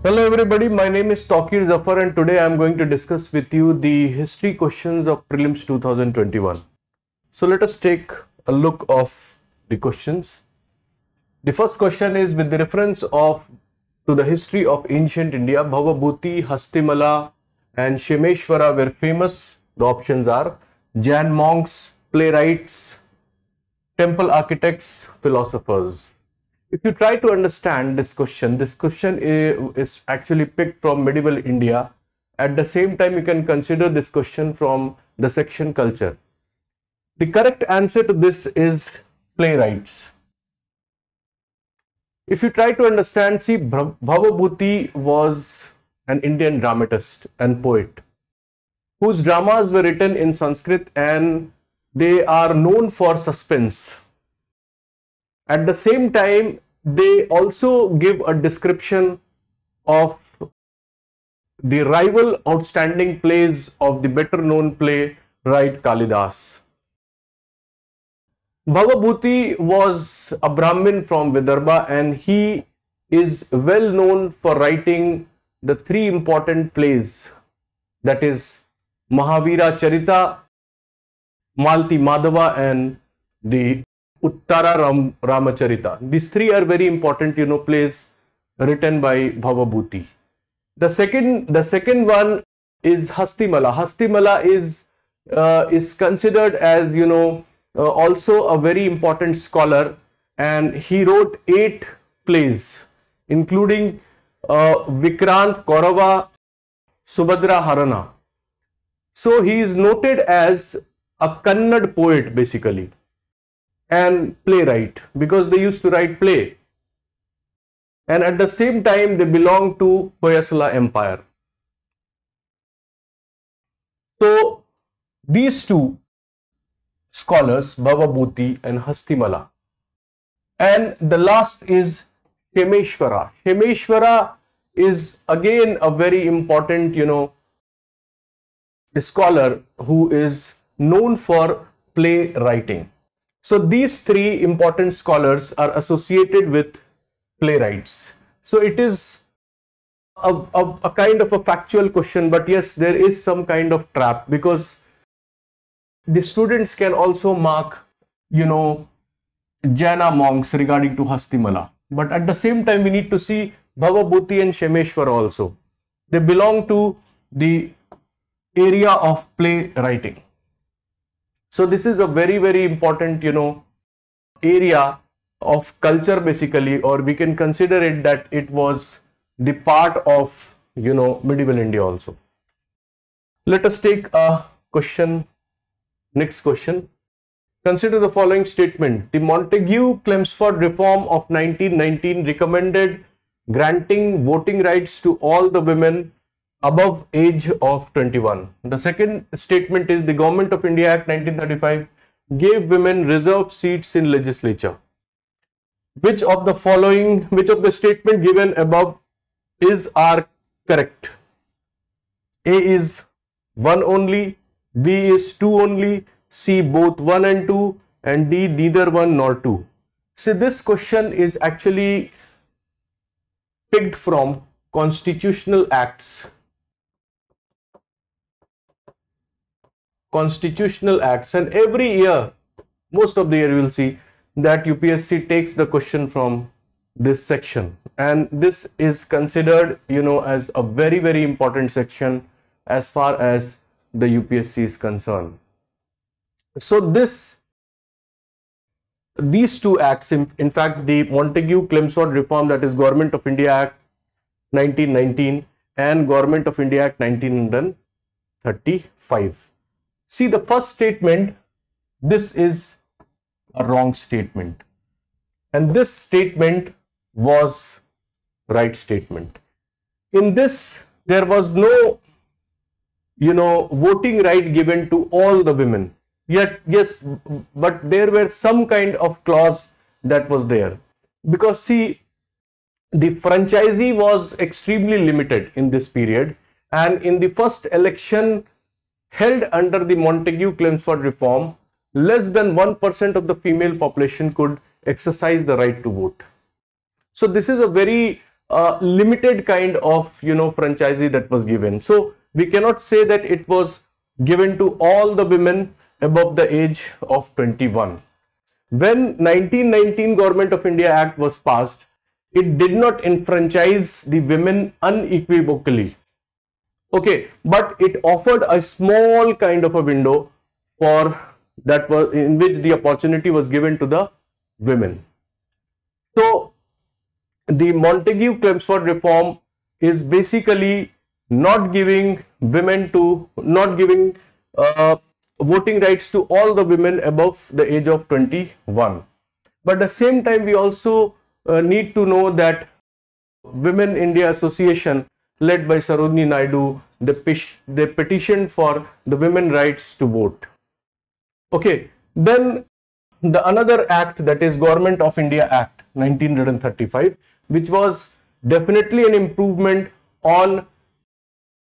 Hello everybody, my name is Taqir Zafar and today I am going to discuss with you the history questions of prelims 2021. So let us take a look of the questions. The first question is with the reference to the history of ancient India, Bhavabhuti, Hastimala and Shemeshwara were famous. The options are Jain monks, playwrights, temple architects, philosophers. If you try to understand this question is actually picked from medieval India. At the same time, you can consider this question from the section culture. The correct answer to this is playwrights. If you try to understand, see, Bhavabhuti was an Indian dramatist and poet whose dramas were written in Sanskrit and they are known for suspense. At the same time, they also give a description of the rival outstanding plays of the better known playwright Kalidas. Bhavabhuti was a Brahmin from Vidarbha and he is well known for writing the three important plays, that is Mahavira Charita, Malti Madhava and the Uttara Ramacharita. These three are very important, plays written by Bhavabhuti. The second one is Hastimala. Hastimala is considered as, also a very important scholar, and he wrote 8 plays, including Vikrant, Kaurava, Subhadra, Harana. So he is noted as a Kannad poet basically and playwright because they used to write play, and at the same time they belong to Hoysala Empire. So these two scholars, Bhavabhuti and Hastimala, and the last is Shemeshwara. Shemeshwara is again a very important, scholar who is known for playwriting. So these three important scholars are associated with playwrights. So it is a kind of a factual question, but yes, there is some kind of trap because the students can also mark, Jaina monks regarding to Hastimala. But at the same time, we need to see Bhavabhuti and Shemeshwara also. They belong to the area of playwriting. So this is a very, very important, area of culture basically, or we can consider it that it was the part of, medieval India also. Let us take a question. Next question. Consider the following statement. The Montagu-Chelmsford Reform of 1919 recommended granting voting rights to all the women above age of 21. The second statement is the Government of India Act 1935 gave women reserved seats in legislature. Which of the statement given above are correct? A is 1 only, B is 2 only, C both 1 and 2, and D neither 1 nor 2. See, this question is actually picked from constitutional acts. And every year, most of the year, you will see that UPSC takes the question from this section, and this is considered, as a very, very important section as far as the UPSC is concerned. So these two acts, in fact, the Montagu-Chelmsford Reform, that is Government of India Act 1919 and Government of India Act 1935. See, the first statement, this is a wrong statement, and this statement was right statement. In this, there was no, voting right given to all the women. Yet, yes, but there were some kind of clause that was there. Because see, the franchisee was extremely limited in this period, and in the first election held under the Montagu-Chelmsford Reform, less than 1% of the female population could exercise the right to vote. So this is a very a limited kind of, franchisee that was given. So we cannot say that it was given to all the women above the age of 21. When 1919 Government of India Act was passed, it did not enfranchise the women unequivocally. Okay, but it offered a small kind of a window for that was in which the opportunity was given to the women. So the Montagu-Chelmsford reform is basically not giving voting rights to all the women above the age of 21. But at the same time, we also need to know that Women India Association, led by Sarojini Naidu, they petitioned for the women rights to vote. Okay, then the another act, that is Government of India Act 1935, which was definitely an improvement on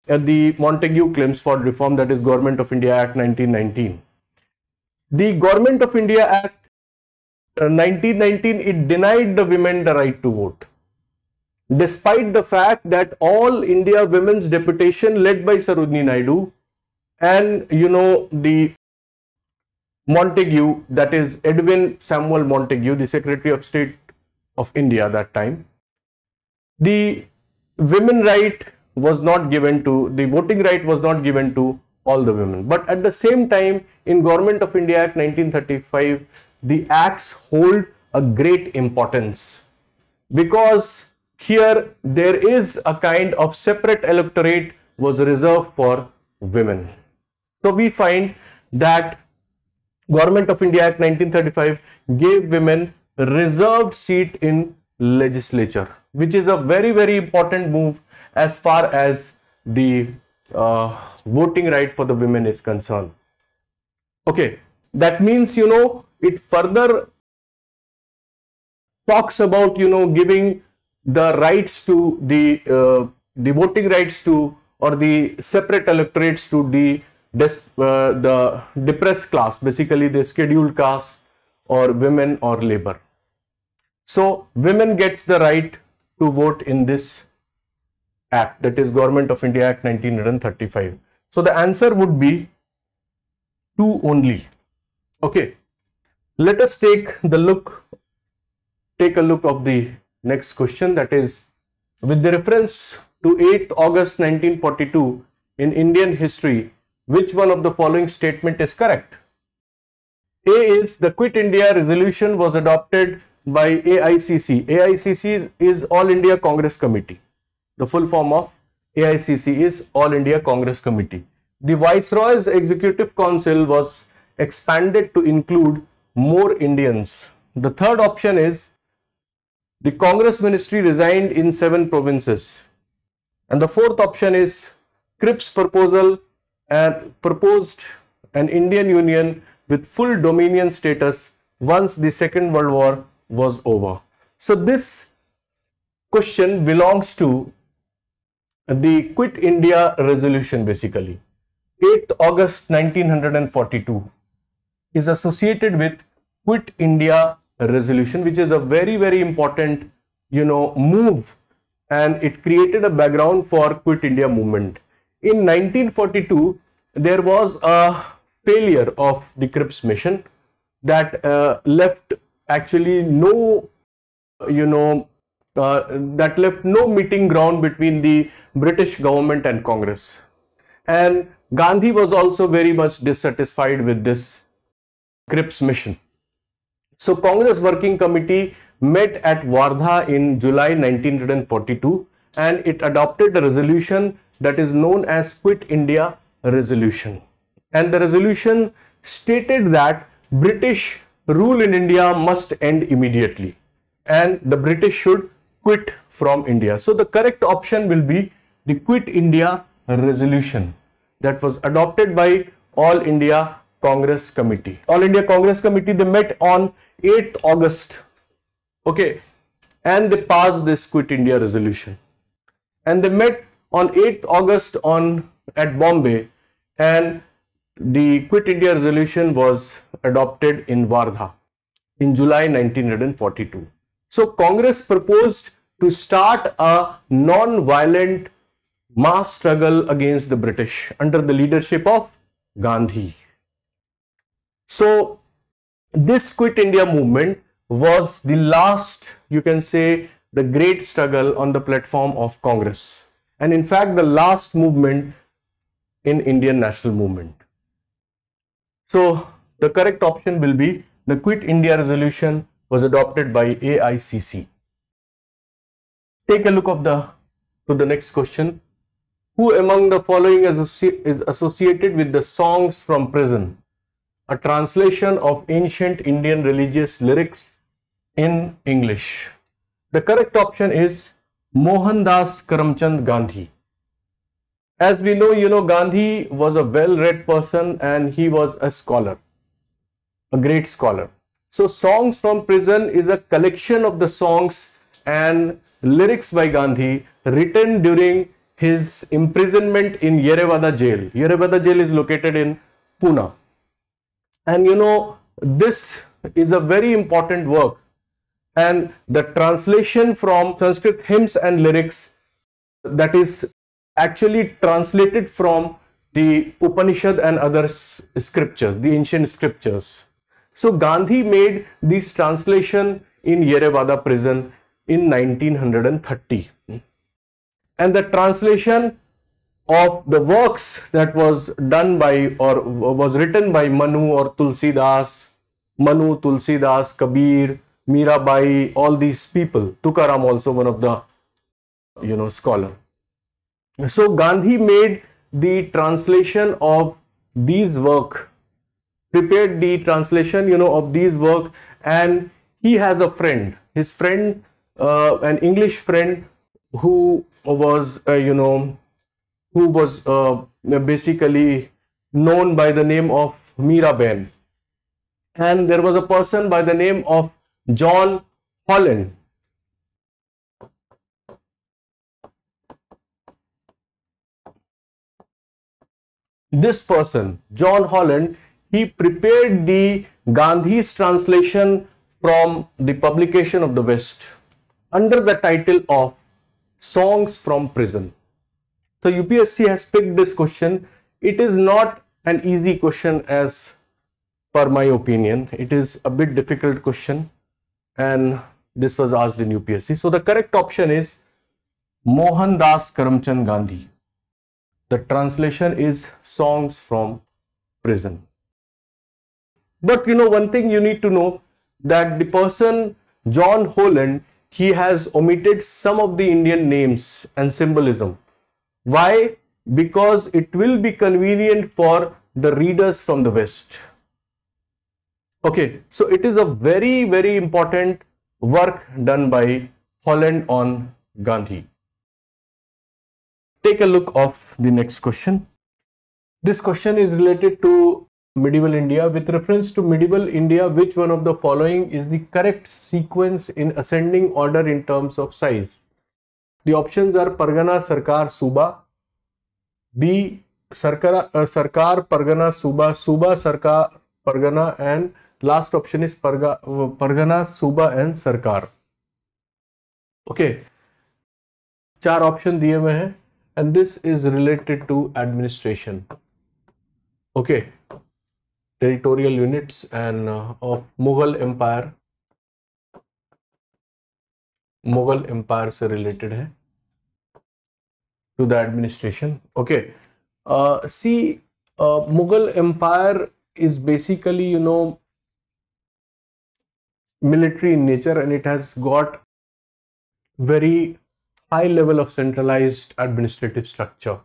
the Montagu-Chelmsford reform, that is Government of India Act 1919. The Government of India Act 1919, it denied the women the right to vote, despite the fact that All India Women's Deputation, led by Sarojini Naidu, and the Montagu, that is Edwin Samuel Montagu, the Secretary of State of India that time, the women right was not given to, the voting right was not given to all the women. But at the same time, in Government of India Act 1935, the acts hold a great importance, because here there is a kind of separate electorate was reserved for women. So we find that Government of India Act 1935 gave women reserved seat in legislature, which is a very, very important move as far as the voting right for the women is concerned. Okay, that means, it further talks about, giving the rights to the voting rights to, or the separate electorates to the depressed class, basically the scheduled caste or women or labor. So women gets the right to vote in this act, that is Government of India Act 1935. So the answer would be 2 only. Okay, let us take a look of the next question, that is, with the reference to 8th August 1942 in Indian history, which one of the following statement is correct? A is the Quit India resolution was adopted by AICC. AICC is All India Congress Committee. The full form of AICC is All India Congress Committee. The Viceroy's Executive Council was expanded to include more Indians. The third option is the Congress ministry resigned in 7 provinces. And the fourth option is Cripps proposed an Indian Union with full dominion status once the Second World War was over. So this question belongs to the Quit India resolution basically. 8th August 1942 is associated with Quit India resolution, which is a very, very important, move, and it created a background for Quit India movement. In 1942, there was a failure of the Cripps mission that left actually no, that left no meeting ground between the British government and Congress. And Gandhi was also very much dissatisfied with this Cripps mission. So Congress Working Committee met at Wardha in July 1942 and it adopted a resolution that is known as Quit India resolution. And the resolution stated that British rule in India must end immediately and the British should quit from India. So the correct option will be the Quit India resolution that was adopted by All India Congress Committee. All India Congress Committee, they met on 8th August, okay, and they passed this Quit India resolution. And they met on 8th August at Bombay, and the Quit India resolution was adopted in Wardha in July 1942. So Congress proposed to start a non-violent mass struggle against the British under the leadership of Gandhi. So this Quit India movement was the last, you can say, the great struggle on the platform of Congress, and in fact the last movement in Indian national movement. So the correct option will be the Quit India resolution was adopted by AICC. Take a look to the next question. Who among the following is associated with the Songs from Prison, a translation of ancient Indian religious lyrics in English? The correct option is Mohandas Karamchand Gandhi. As we know, Gandhi was a well-read person and he was a scholar, a great scholar. So Songs from Prison is a collection of the songs and lyrics by Gandhi written during his imprisonment in Yerewada jail. Yerewada jail is located in Pune. And this is a very important work. And the translation from Sanskrit hymns and lyrics, that is actually translated from the Upanishad and other scriptures, the ancient scriptures. So Gandhi made this translation in Yerewada prison in 1930. And the translation of the works that was done by or was written by Manu or Tulsidas, Kabir, Mirabai, all these people. Tukaram also one of the scholar. So Gandhi made the translation of these work, prepared the translation of these work, and he has a friend, his friend, an English friend who was basically known by the name of Miraben, and there was a person by the name of John Holland. This person, John Holland, he prepared the Gandhi's translation from the publication of the West under the title of Songs from Prison. So UPSC has picked this question. It is not an easy question as per my opinion. It is a bit difficult question, and this was asked in UPSC. So the correct option is Mohandas Karamchand Gandhi. The translation is Songs from Prison. But one thing you need to know, that the person John Holland, he has omitted some of the Indian names and symbolism. Why? Because it will be convenient for the readers from the West. Okay, so it is a very, very important work done by Holland on Gandhi. Take a look of the next question. This question is related to medieval India. With reference to medieval India, which one of the following is the correct sequence in ascending order in terms of size? The options are Pargana, Sarkar, Suba. B. Sarkar, Pargana, Suba, Sarkar, Pargana, and last option is Pargana, Suba and Sarkar. Okay, 4 option दिए हुए हैं, and this is related to administration. Okay, territorial units and of Mughal Empire. Mughal Empire से related है to the administration. Okay, see, Mughal Empire is basically military in nature, and it has got very high level of centralized administrative structure.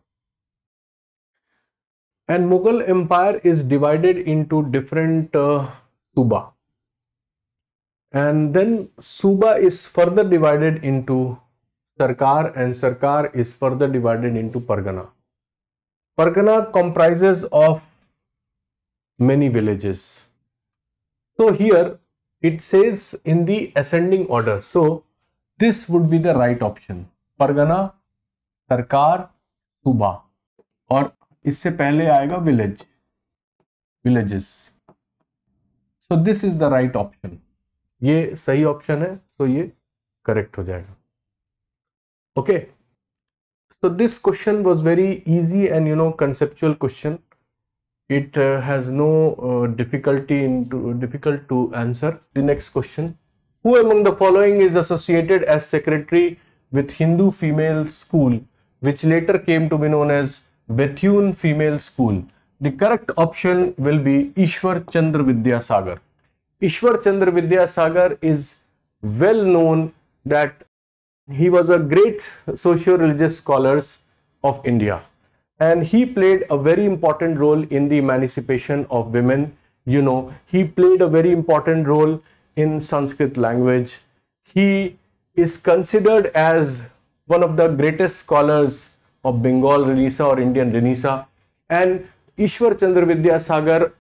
And Mughal Empire is divided into different Suba, and then Suba is further divided into Sarkar, and Sarkar is further divided into Pargana. Pargana comprises of many villages. So here it says in the ascending order. So this would be the right option. Pargana, Sarkar, Suba, और इससे पहले आएगा villages. So this is the right option. ये सही option है, तो ये correct हो जाएगा. Okay, so this question was very easy and conceptual question. It has no difficult to answer. The next question: who among the following is associated as secretary with Hindu Female School, which later came to be known as Bethune Female School? The correct option will be Ishwar Chandra Vidyasagar. Ishwar Chandra Vidyasagar is well known that he was a great socio-religious scholar of India, and he played a very important role in the emancipation of women. He played a very important role in Sanskrit language. He is considered as one of the greatest scholars of Bengal Renaissance or Indian Renaissance, and Ishwar Chandra Vidyasagar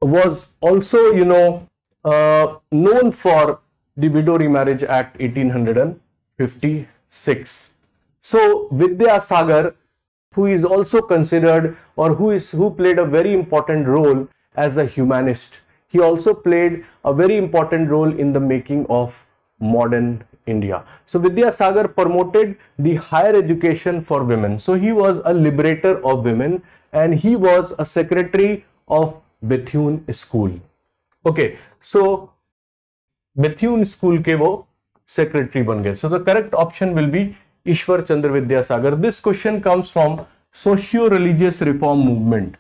was also, known for the Widow Remarriage Act 1856. So Vidyasagar, who is also considered, or who played a very important role as a humanist, he also played a very important role in the making of modern India. So Vidyasagar promoted the higher education for women. So he was a liberator of women, and he was a secretary of Bethune School. Okay, so Bethune School के वो secretary बन गए. So the correct option will be Ishwar Chandra Vidyasagar. This question comes from socio-religious reform movement.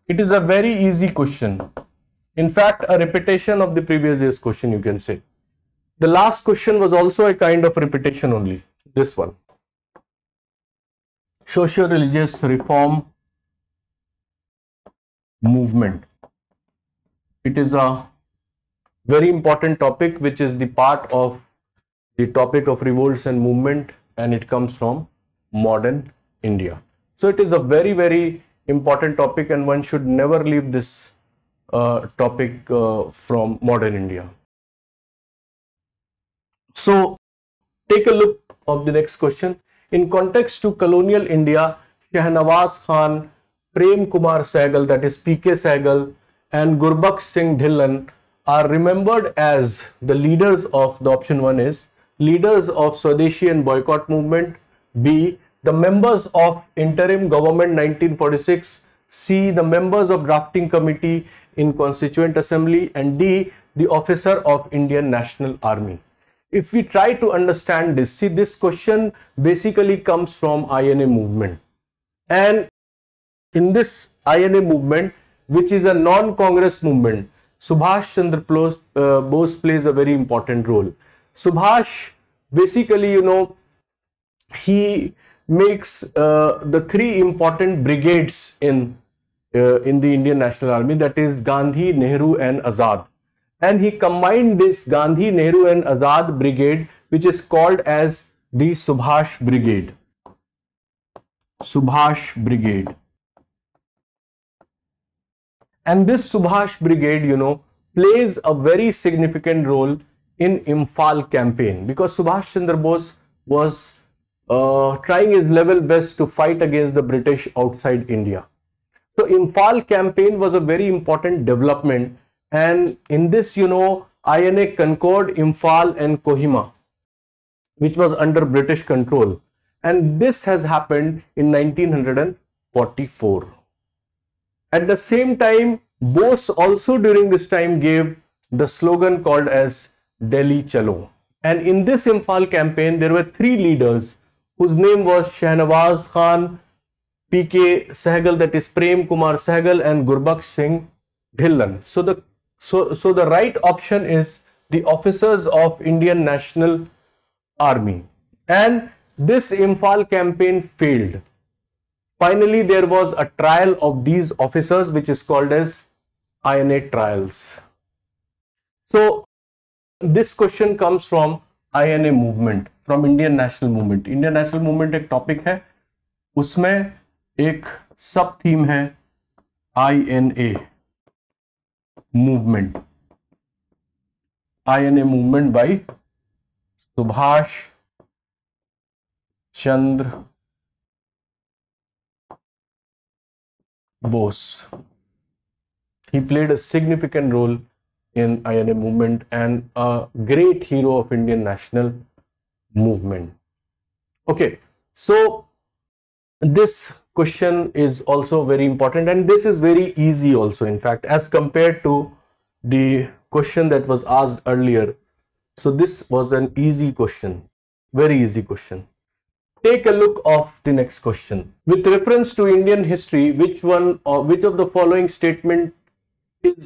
It is a very easy question. In fact, a repetition of the previous year's question, you can say. The last question was also a kind of repetition only. This one. Socio-religious reform movement. It is a very important topic, which is the part of the topic of revolts and movement, and it comes from modern India. So it is a very, very important topic, and one should never leave this topic from modern India. So take a look of the next question. In context to colonial India, Shahnawaz Khan, Prem Kumar Sehgal, that is P.K. Sehgal, and Gurbaksh Singh Dhillon are remembered as the leaders of, the option 1 is leaders of Swadeshi and boycott movement, B, the members of interim government 1946, C, the members of drafting committee in Constituent Assembly, and D, the officer of Indian National Army. If we try to understand this, see, this question basically comes from INA movement, and in this INA movement, which is a non-Congress movement, Subhash Chandra Bose plays a very important role. Subhash basically, he makes the three important brigades in the Indian National Army, that is Gandhi, Nehru and Azad. And he combined this Gandhi, Nehru and Azad brigade, which is called as the Subhash Brigade. Subhash Brigade. And this Subhash Brigade, plays a very significant role in Imphal campaign, because Subhash Chandra Bose was trying his level best to fight against the British outside India. So Imphal campaign was a very important development, and in this, INA conquered Imphal and Kohima, which was under British control, and this has happened in 1944. At the same time, Bose also during this time gave the slogan called as Delhi Chalo. And in this Imphal campaign, there were three leaders whose name was Shahnawaz Khan, P.K. Sehgal, that is Prem Kumar Sehgal, and Gurbaksh Singh Dhillon. So the right option is the officers of Indian National Army. And this Imphal campaign failed. Finally, there was a trial of these officers, which is called as INA trials. So this question comes from INA movement, from Indian National Movement. Indian National Movement एक topic है, उसमें एक सब theme है INA movement. INA movement by Subhash Chandra Bose. He played a significant role in INA movement and a great hero of Indian national movement. Okay, so this question is also very important, and this is very easy also, in fact, as compared to the question that was asked earlier. So this was an easy question, very easy question. Take a look of the next question. With reference to Indian history, which of the following statement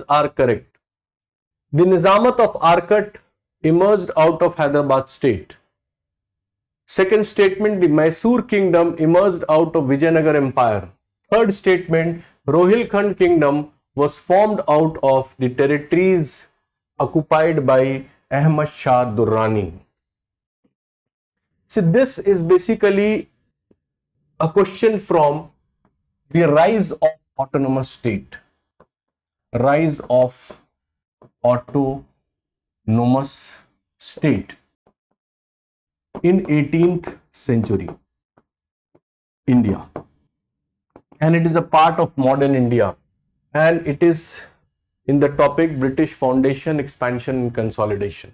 are correct? The Nizamat of Arcot emerged out of Hyderabad state. Second statement, the Mysore kingdom emerged out of Vijayanagar empire. Third statement, Rohilkhand kingdom was formed out of the territories occupied by Ahmad Shah Durrani. See, this is basically a question from the rise of autonomous state. Rise of autonomous state in 18th century India, and it is a part of modern India, and it is in the topic British foundation, expansion and consolidation.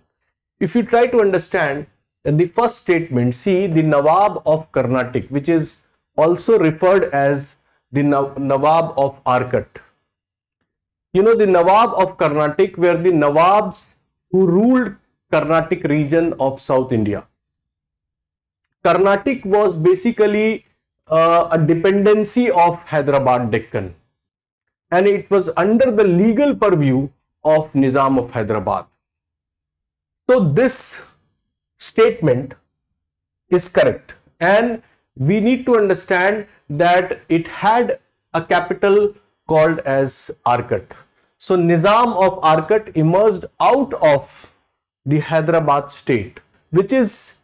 If you try to understand the first statement, see the Nawab of Carnatic, which is also referred as the Nawab of Arcot. You know, the Nawab of Carnatic were the Nawabs who ruled Carnatic region of South India. Carnatic was basically a dependency of Hyderabad Deccan, and it was under the legal purview of Nizam of Hyderabad. So this statement is correct, and we need to understand that it had a capital called as Arcot. So Nizam of Arcot emerged out of the Hyderabad state, which is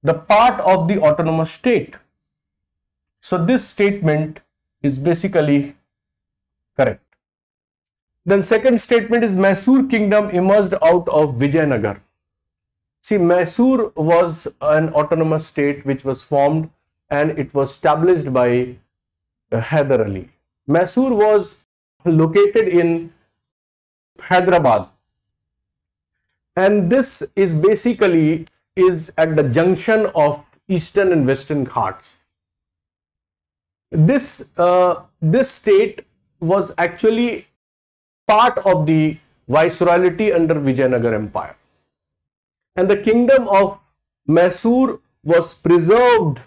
the part of the autonomous state. So this statement is basically correct. Then second statement is Mysore kingdom emerged out of Vijayanagar. See, Mysore was an autonomous state which was formed, and it was established by Hyder Ali. Mysore was located in Hyderabad, and this is basically at the junction of Eastern and Western Ghats. This state was actually part of the viceroyalty under Vijayanagar Empire, and the kingdom of Mysore was preserved,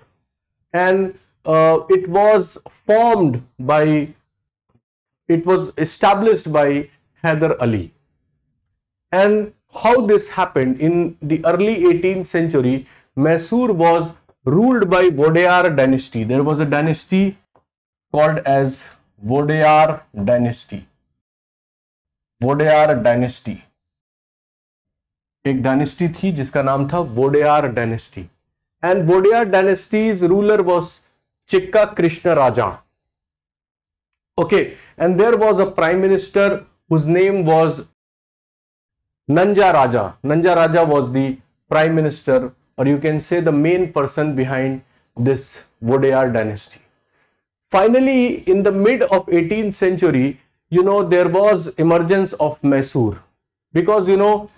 and it was established by Hyder Ali. And how this happened? In the early 18th century, Mysore was ruled by Wadeyar dynasty. There was a dynasty called as Wadeyar dynasty. Wadeyar dynasty. एक dynasty थी जिसका नाम था Wodeyar dynasty, and Wodeyar dynasties ruler was Chikka Krishna Raja. Okay, and there was a prime minister whose name was Nanja Raja. Nanja Raja was the prime minister, or you can say the main person behind this Wadeyar dynasty. Finally, in the mid of 18th century, you know, there was emergence of Mysore, because you know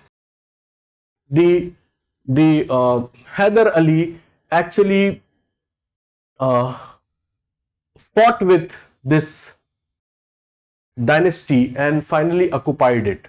the Hyder Ali actually fought with this dynasty and finally occupied it.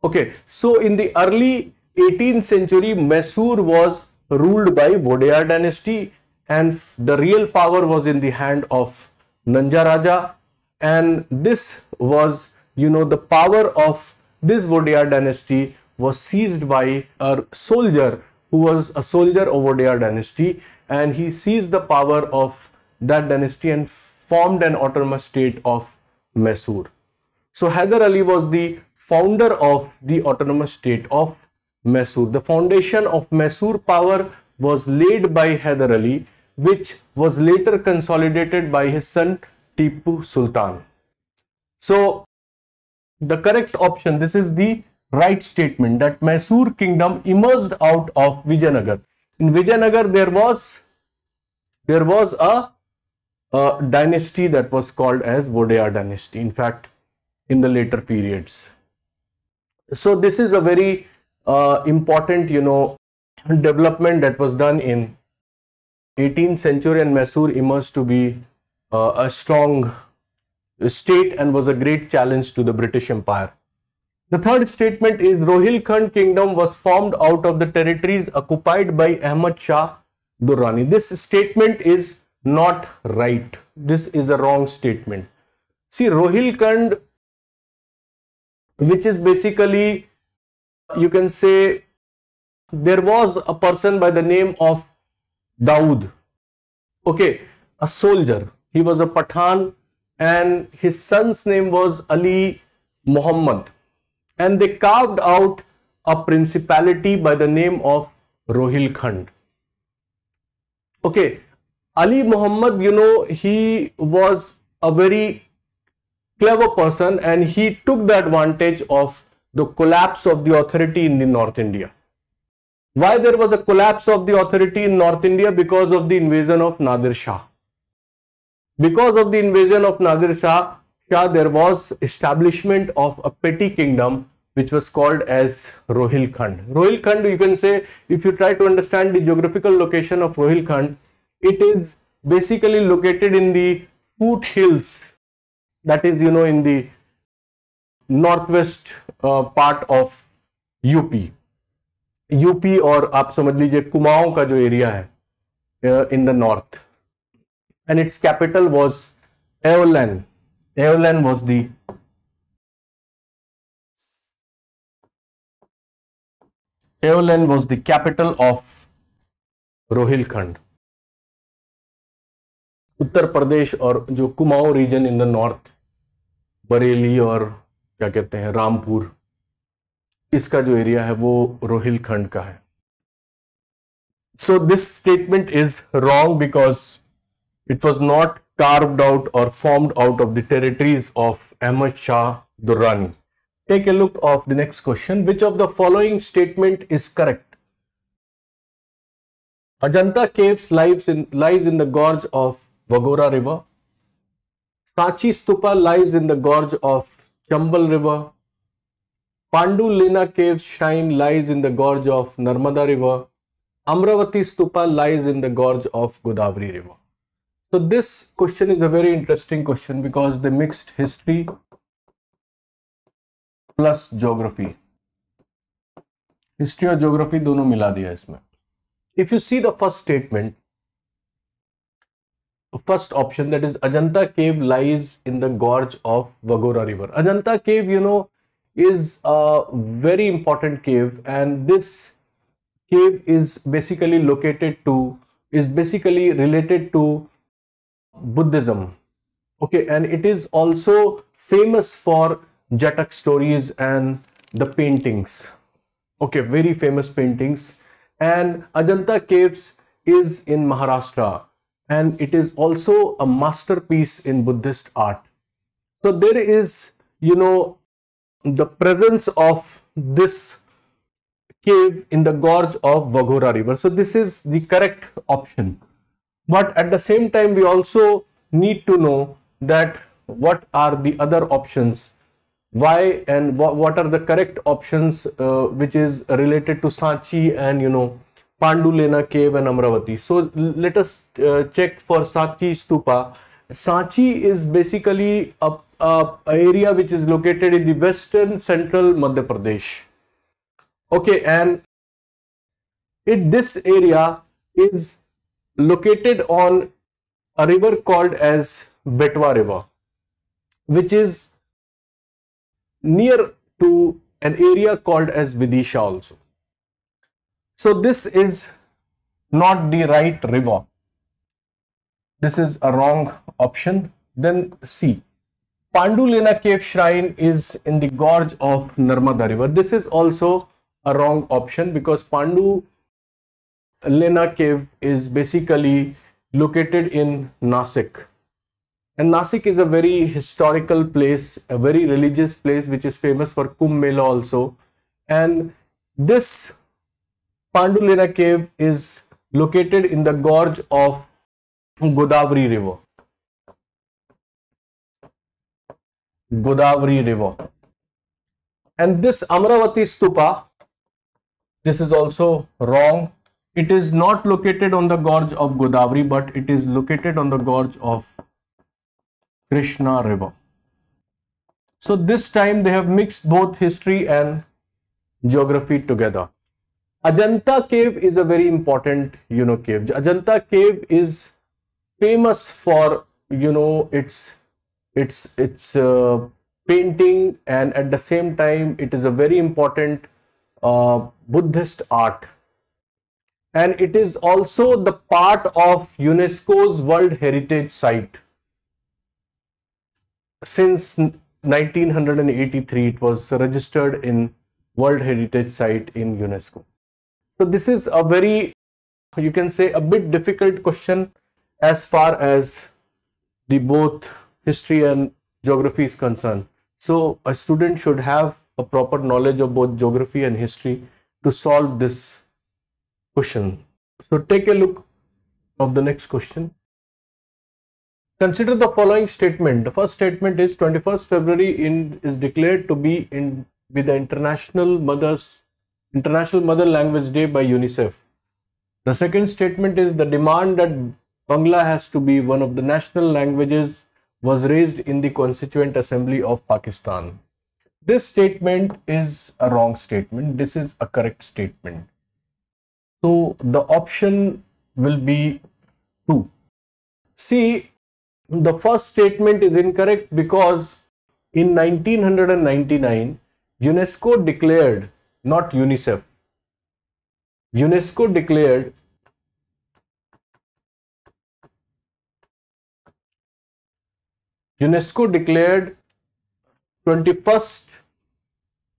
Okay, so in the early 18th century, Mysore was ruled by Wadeyar dynasty, and the real power was in the hand of Nanja Raja, and this was, you know, the power of this Wadeyar dynasty was seized by a soldier who was a soldier of Wadeyar dynasty, and he seized the power of that dynasty and formed an autonomous state of Mysore. So Hyder Ali was the founder of the autonomous state of Mysore. The foundation of Mysore power was laid by Hyder Ali, which was later consolidated by his son Tipu Sultan. So the correct option, this is the right statement, that Mysore kingdom emerged out of Vijayanagar. In Vijayanagar there was a dynasty that was called as Wadeyar dynasty, in fact, in the later periods. So this is a very important, you know, development that was done in 18th century, and Mysore emerged to be a strong state and was a great challenge to the British Empire. The third statement is Rohilkhand kingdom was formed out of the territories occupied by Ahmad Shah Durrani. This statement is not right. This is a wrong statement. See, Rohilkhand, which is basically, you can say, there was a person by the name of Dawood, okay, a soldier. He was a Pathan, and his son's name was Ali Muhammad, and they carved out a principality by the name of Rohilkhand. Okay, Ali Muhammad, he was a very clever person, and he took the advantage of the collapse of the authority in the North India. Why there was a collapse of the authority in North India? Because of the invasion of Nadir Shah. Because of the invasion of Nadir Shah, there was establishment of a petty kingdom which was called as Rohilkhand. Rohilkhand, you can say, if you try to understand the geographical location of Rohilkhand, it is basically located in the foothills, that is, in the northwest part of UP. UP और आप समझ लीजिए कुमाऊं का जो area है in the north, and it's capital was एओलन. एओलन was the capital of Rohilkhand. Uttar Pradesh और जो Kumaon reason in the north, Bareilly और क्या कहते हैं रामपुर, इसका जो एरिया है वो रोहिलखंड का है. So this statement is wrong because it was not carved out or formed out of the territories of Ahmad Shah Durrani. Take a look of the next question. Which of the following statement is correct? Ajanta caves lies in the gorge of Vagora river. Sanchi stupa lies in the gorge of Chambal river. Pandu Lena cave shrine lies in the gorge of Narmada river. Amravati stupa lies in the gorge of Godavari river. So this question is a very interesting question because they mixed history plus geography. History और geography दोनों मिला दिया इसमें. If you see the first statement, first option, that is Ajanta cave lies in the gorge of Vagora river. Ajanta cave, is a very important cave, and this cave is basically related to Buddhism. Okay, and it is also famous for Jatak stories and the paintings. Okay, very famous paintings. And Ajanta caves is in Maharashtra, and it is also a masterpiece in Buddhist art. So there is, the presence of this cave in the gorge of Vagora river. So this is the correct option. But at the same time, we also need to know that what are the other options, why and what are the correct options which is related to Sanchi and Pandu Lena cave and Amravati. So let us check for Sanchi stupa. Sanchi is basically a area which is located in the western central Madhya Pradesh. Okay, and this area is located on a river called as Betwa river, which is near to an area called as Vidisha also. So this is not the right river. This is a wrong option. Then C. Pandu Lena cave shrine is in the gorge of Narmada river. This is also a wrong option because Pandu Lena cave is basically located in Nasik. And Nasik is a very historical place, a very religious place which is famous for Kumbh Mela also. And this Pandu Lena cave is located in the gorge of Godavari river. Godavari river. And this Amravati stupa This is also wrong. It is not located on the gorge of Godavari, but it is located on the gorge of Krishna River. So this time they have mixed both history and geography together. Ajanta cave is a very important, cave. Ajanta cave is famous for, its painting, and at the same time it is a very important Buddhist art, and it is also the part of UNESCO's World Heritage Site. Since 1983, it was registered in World Heritage Site in UNESCO. So this is a very, you can say, a bit difficult question as far as the both history and geography is concerned. So a student should have a proper knowledge of both geography and history to solve this question. So take a look of the next question. Consider the following statement. The first statement is 21st February is declared to be the International Mother Language Day by UNICEF. The second statement is the demand that Bangla has to be one of the national languages was raised in the Constituent Assembly of Pakistan. This statement is a wrong statement. This is a correct statement. So the option will be 2. See, the first statement is incorrect because in 1999, UNESCO declared, not UNICEF, UNESCO declared UNESCO declared 21st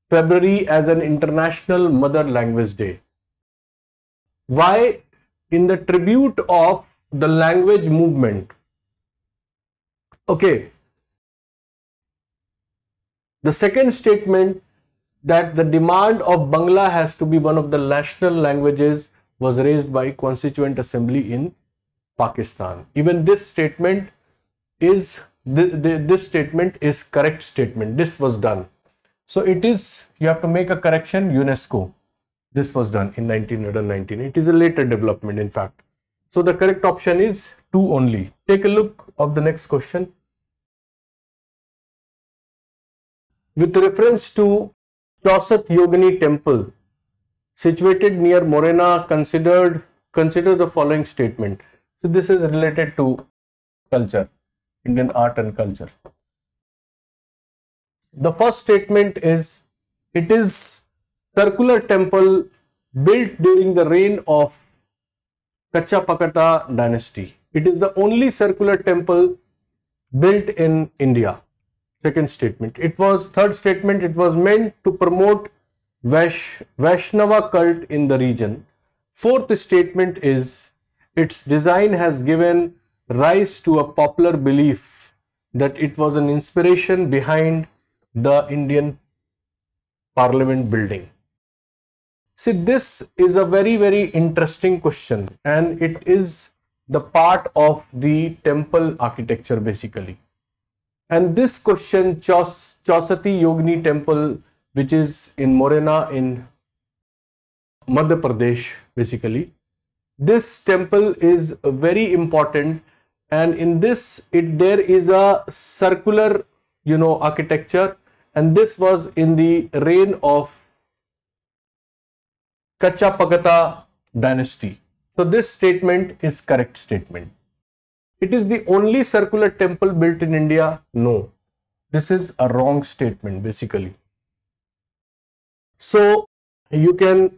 February as an International Mother Language Day. Why? In the tribute of the language movement. Okay. The second statement, that the demand of Bangla has to be one of the national languages, was raised by Constituent Assembly in Pakistan. Even this statement is this statement is correct statement. This was done. So it is, you have to make a correction, UNESCO. This was done in 1919. It is a later development, in fact. So the correct option is 2 only. Take a look of the next question. With reference to Chausath Yogini Temple situated near Morena, consider the following statement. So this is related to culture, Indian art and culture. The first statement is, it is circular temple built during the reign of Kachapakata dynasty. It is the only circular temple built in India. Second statement. Third statement, it was meant to promote Vaishnava cult in the region. Fourth statement is, its design has given rise to a popular belief that it was an inspiration behind the Indian Parliament building. See, this is a very, very interesting question, and it is the part of the temple architecture basically. And this question, Chausathi Yogini Temple, which is in Morena in Madhya Pradesh basically, this temple is very important, and in this there is a circular architecture, and this was in the reign of Kachapakata dynasty. So this statement is correct statement. It is the only circular temple built in India? No. This is a wrong statement basically. So you can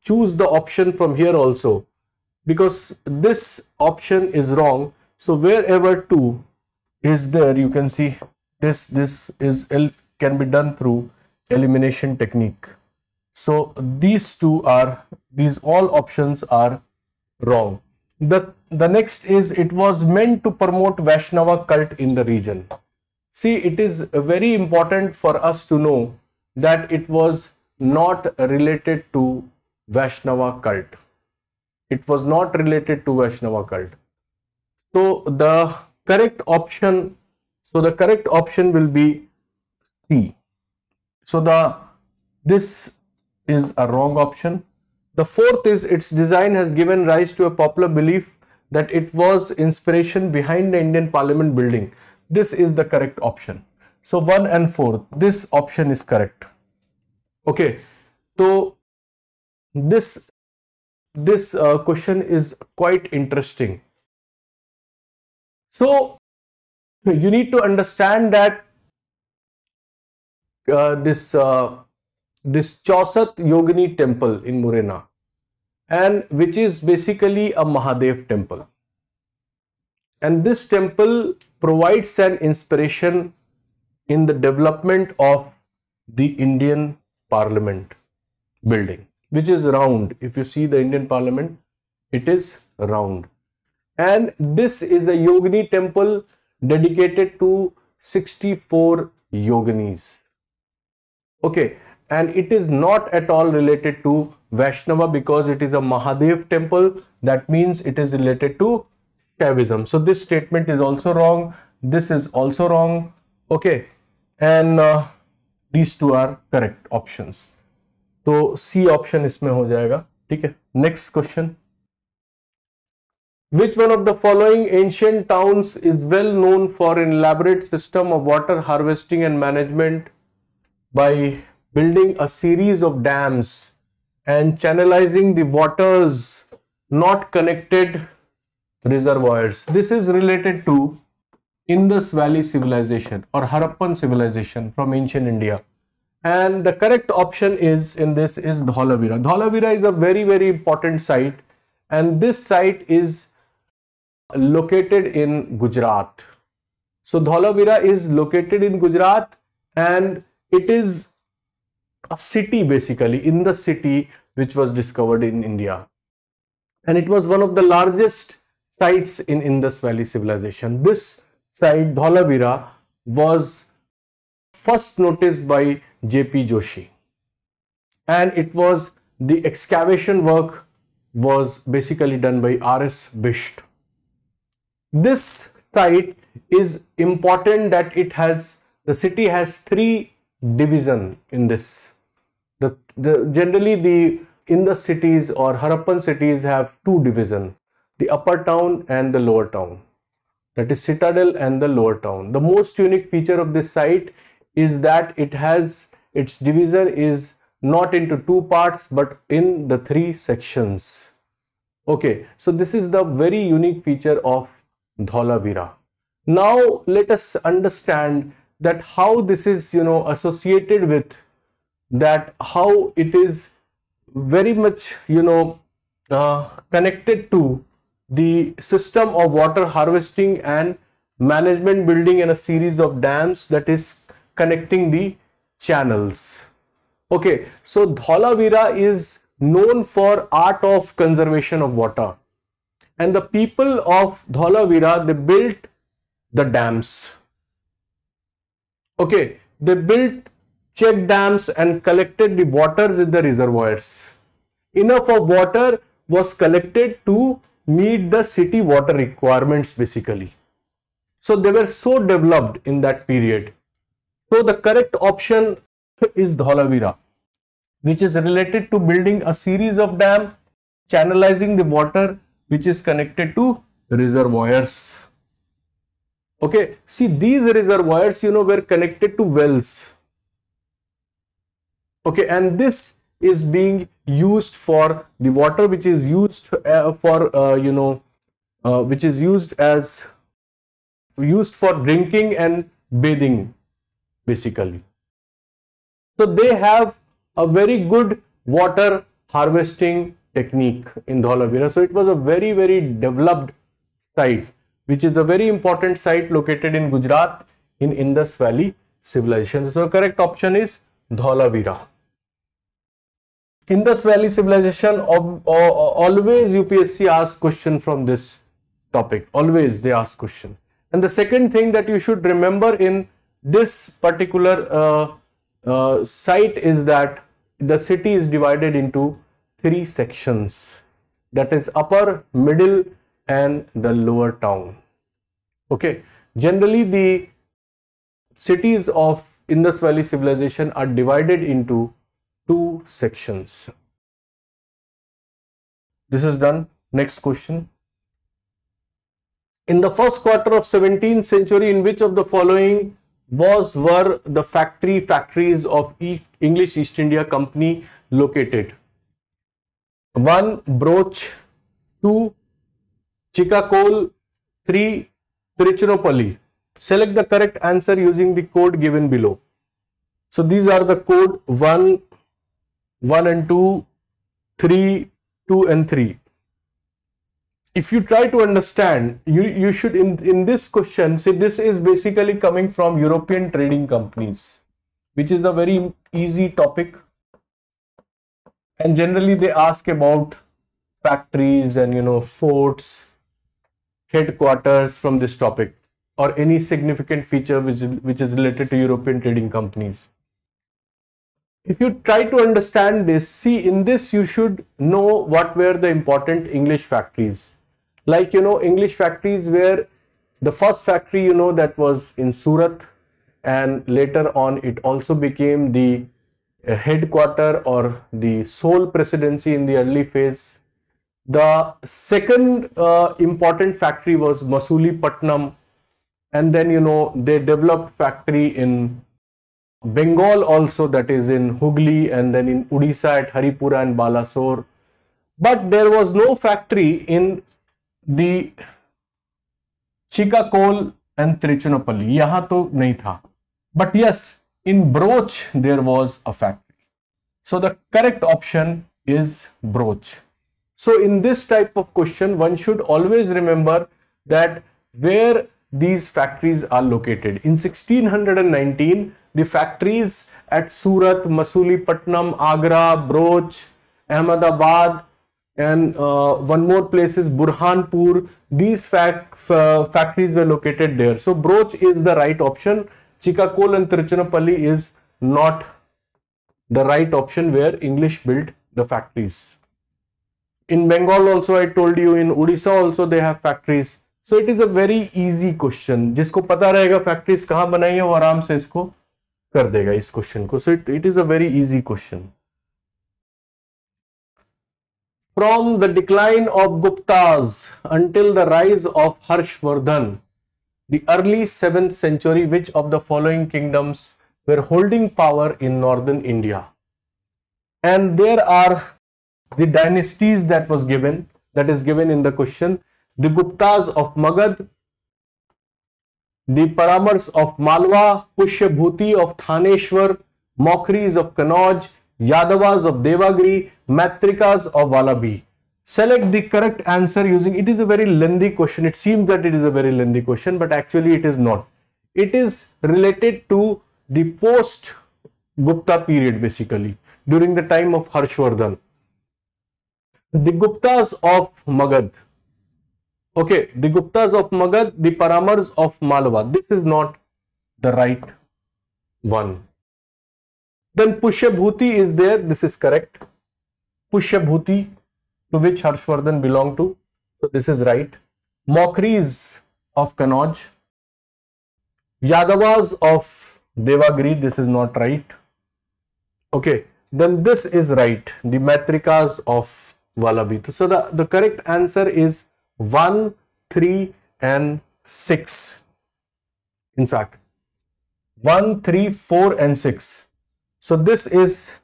choose the option from here also, because this option is wrong. So wherever 2 is there, you can see this can be done through elimination technique. So these all options are wrong. The next is, it was meant to promote Vaishnava cult in the region. See, it is very important for us to know that it was not related to Vaishnava cult. It was not related to Vaishnava cult. So the correct option will be C. So this is a wrong option. The fourth is its design has given rise to a popular belief that it was inspiration behind the Indian Parliament building. This is the correct option. So 1 and 4, this option is correct. Okay, so this question is quite interesting. So you need to understand that this Chausath Yogini temple in Morena, and which is basically a Mahadev temple, and this temple provides an inspiration in the development of the Indian Parliament building, which is round. If you see the Indian Parliament, it is round, and this is a Yogini temple dedicated to 64 yoginis. Okay, and it is not at all related to Vaishnava because it is a Mahadev temple. That means it is related to Shaivism. So this statement is also wrong. This is also wrong. Okay, and these two are correct options. तो C option इसमें हो जाएगा. ठीक है. Next question. Which one of the following ancient towns is well known for an elaborate system of water harvesting and management by building a series of dams and channelizing the waters not connected reservoirs? This is related to Indus Valley civilization or Harappan civilization from ancient India. And the correct option is in this is Dholavira. Dholavira is a very, very important site, and this site is located in Gujarat. So Dholavira is located in Gujarat, and it is a city basically in the city which was discovered in India, and it was one of the largest sites in Indus Valley civilization. This site Dholavira was first noticed by J.P. Joshi, and it was the excavation work was basically done by R.S. Bisht. This site is important that it has, the city has 3 divisions in this. Generally in the cities or Harappan cities have 2 divisions, the upper town and the lower town, that is citadel and the lower town. The most unique feature of this site is that it has, its division is not into 2 parts but in the 3 sections. Okay, so this is the very unique feature of Dholavira. Now let us understand that how this is, associated with that, how it is very much, connected to the system of water harvesting and management building in a series of dams that is connecting the channels. Okay, so Dholavira is known for art of conservation of water, and the people of Dholavira, they built the dams. Okay, they built check dams and collected the waters in the reservoirs. Enough of water was collected to meet the city water requirements basically. So they were so developed in that period. So the correct option is Dholavira, which is related to building a series of dams, channelizing the water which is connected to reservoirs. Okay, see these reservoirs, were connected to wells. Okay, and this is being used for the water which is used which is used for drinking and bathing basically. So they have a very good water harvesting technique in Dholavira. So it was a very, very developed site, which is a very important site located in Gujarat in Indus Valley civilization. So correct option is Dholavira. Indus Valley civilization, always UPSC asks question from this topic. Always they ask question. And the second thing that you should remember in this particular site is that the city is divided into 3 sections, that is upper, middle and the lower town. Okay, generally the cities of Indus Valley civilization are divided into 2 sections. This is done. Next question. In the first quarter of 17th century, in which of the following were the factories of English East India Company located? 1. Broch, 2. Chikkakol, 3. Tiruchirappalli. Select the correct answer using the code given below. So these are the code 1 and 2, 3, 2 and 3. If you try to understand, you should in this question, see, this is basically coming from European trading companies, which is a very easy topic, and generally they ask about factories and forts, headquarters from this topic, or any significant feature which is related to European trading companies. If you try to understand this, see, in this you should know what were the important English factories. Like, English factories were the first factory, that was in Surat, and later on it also became the headquarter or the sole presidency in the early phase. The second important factory was Masulipattnam, and then, they developed factory in Bengal also, that is in Hooghly, and then in Odisha at Haripura and Balasore. But there was no factory in the Chikkakol and Tiruchirappalli. Yahan to nahi tha. But yes, in Broch there was a factory. So the correct option is Broch. So in this type of question, one should always remember that where these factories are located. In 1619, the factories at Surat, Masulipattnam, Agra, Broch, Ahmedabad, and one more place is Burhanpur. These factories were located there. So Broch is the right option. Chikkakol and Tiruchirappalli is not the right option where English built the factories. In Bengal also, I told you, in Odisha also they have factories. So it is a very easy question. जिसको पता रहेगा factories कहाँ बनाई है वो आराम से इसको कर देगा इस question को. So it is a very easy question. From the decline of Guptas until the rise of Harshvardhan, the early 7th century, which of the following kingdoms were holding power in northern India? And there are the dynasties that is given in the question. The Guptas of Magad, the Paramars of Malwa, Pushyabhuti of Thaneshwar, Mokhris of Kannauj, Yadavas of Devagiri, Matrikas of Vallabhi. Select the correct answer using, it is a very lengthy question. It seems that it is a very lengthy question, but actually it is not. It is related to the post-Gupta period, basically, during the time of Harshvardhan. The Guptas of Magad. Okay, the Guptas of Magad, the Paramars of Malwa. This is not the right one. Then Pushyabhuti is there. This is correct. Pushyabhuti, to which Harshvardhan belonged to. So this is right. Mokhris of Kannauj. Yadavas of Devagiri. This is not right. Okay. Then this is right. The Matrikas of Vallabhi. So the correct answer is 1, 3 and 6. In fact, 1, 3, 4 and 6. So this is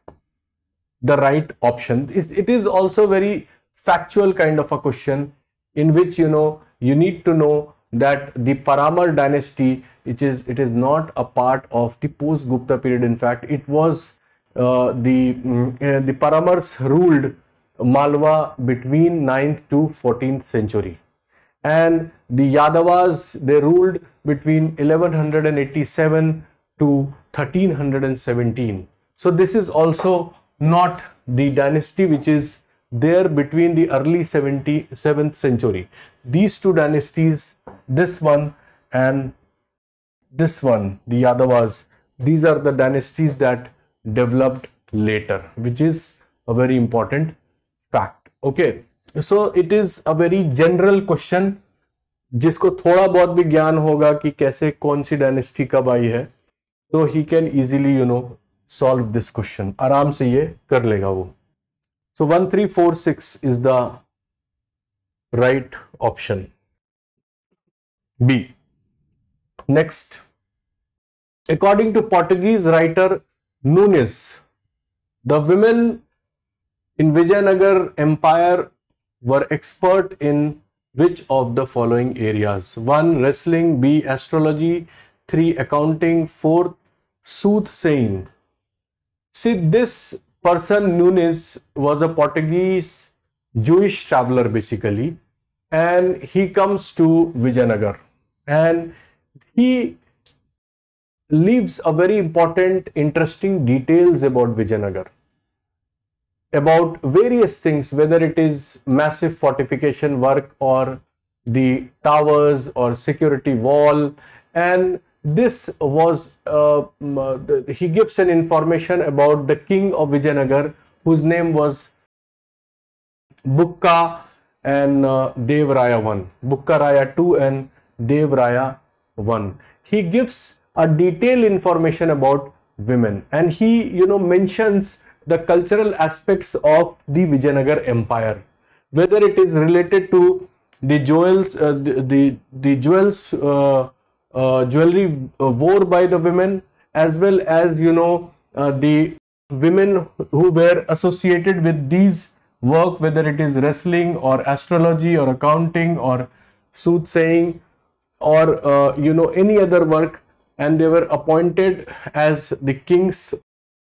the right option. It is also very factual kind of a question in which you need to know that the Paramar dynasty, it is not a part of the post-Gupta period. In fact, it was the Paramars ruled Malwa between 9th to 14th century, and the Yadavas, they ruled between 1187 to 1317. So this is also not the dynasty which is there between the early 7th century. These two dynasties, this one and this one, the Yadavas, these are the dynasties that developed later, which is a very important fact. Okay, so it is a very general question. जिसको थोड़ा बहुत भी ज्ञान होगा कि कैसे कौन सी dynasty कब आई है, तो he can easily solve this question. आराम से ये कर लेगा वो. So 1346 is the right option. B. Next. According to Portuguese writer Nunes, the women in Vijayanagar Empire were expert in which of the following areas? 1. Wrestling. B. Astrology. 3. Accounting. 4. Soothsaying. See, this person Nunes was a Portuguese Jewish traveler basically, and he comes to Vijayanagar and he leaves a very important, interesting details about Vijayanagar, about various things, whether it is massive fortification work or the towers or security wall. And this was, he gives an information about the king of Vijayanagar, whose name was Bukka and Devraya I, Bukka Raya II and Devraya I. He gives a detailed information about women, and he, mentions the cultural aspects of the Vijayanagar Empire, whether it is related to the jewels, the jewels, jewelry worn by the women, as well as the women who were associated with these work, whether it is wrestling or astrology or accounting or soothsaying or any other work, and they were appointed as the kings.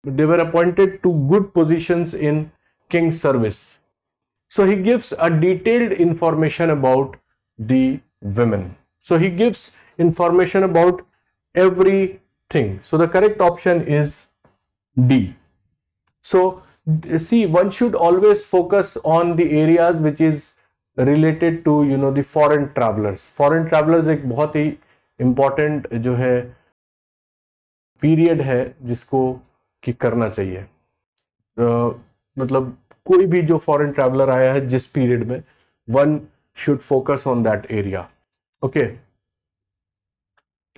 They were appointed to good positions in king's service. So he gives a detailed information about the women. So he gives information about everything. So the correct option is D. So see, one should always focus on the areas which is related to the foreign travelers. Foreign travelers एक बहुत ही important जो है period है जिसको कि करना चाहिए. मतलब कोई भी जो फॉरेन ट्रैवलर आया है जिस पीरियड में, one should focus on that area. Okay,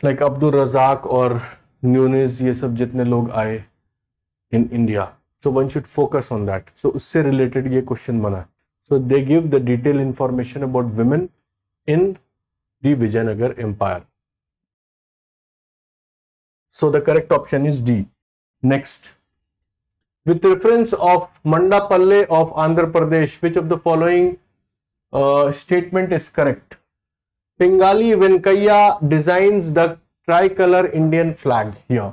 like Abdul Razzaq और न्यूनेस, ये सब जितने लोग आए in India, so one should focus on that. So उससे रिलेटेड ये क्वेश्चन बना. So they give the detail information about women in the Vijayanagar empire. So the correct option is D. Next, with reference of Mandapalle of Andhra Pradesh, which of the following statement is correct? Pingali Venkaiah designs the tricolor Indian flag here.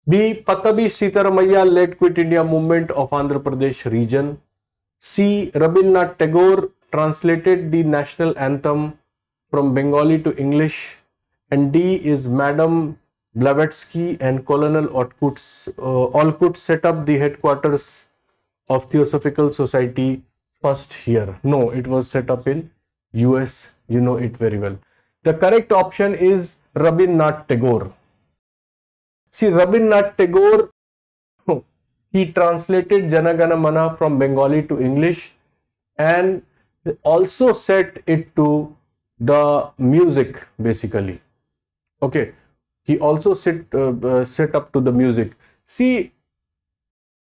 B. Patabi Sitaramaiah led Quit India movement of Andhra Pradesh region. C. Rabindranath Tagore translated the national anthem from Bengali to English. And D is Madam Blavatsky and Colonel Olcott set up the headquarters of Theosophical Society first here. No, it was set up in US. You know it very well. The correct option is Rabindranath Tagore. See, Rabindranath Tagore, he translated Jana Gana Mana from Bengali to English and also set it to the music basically. Okay. He also set up to the music. See,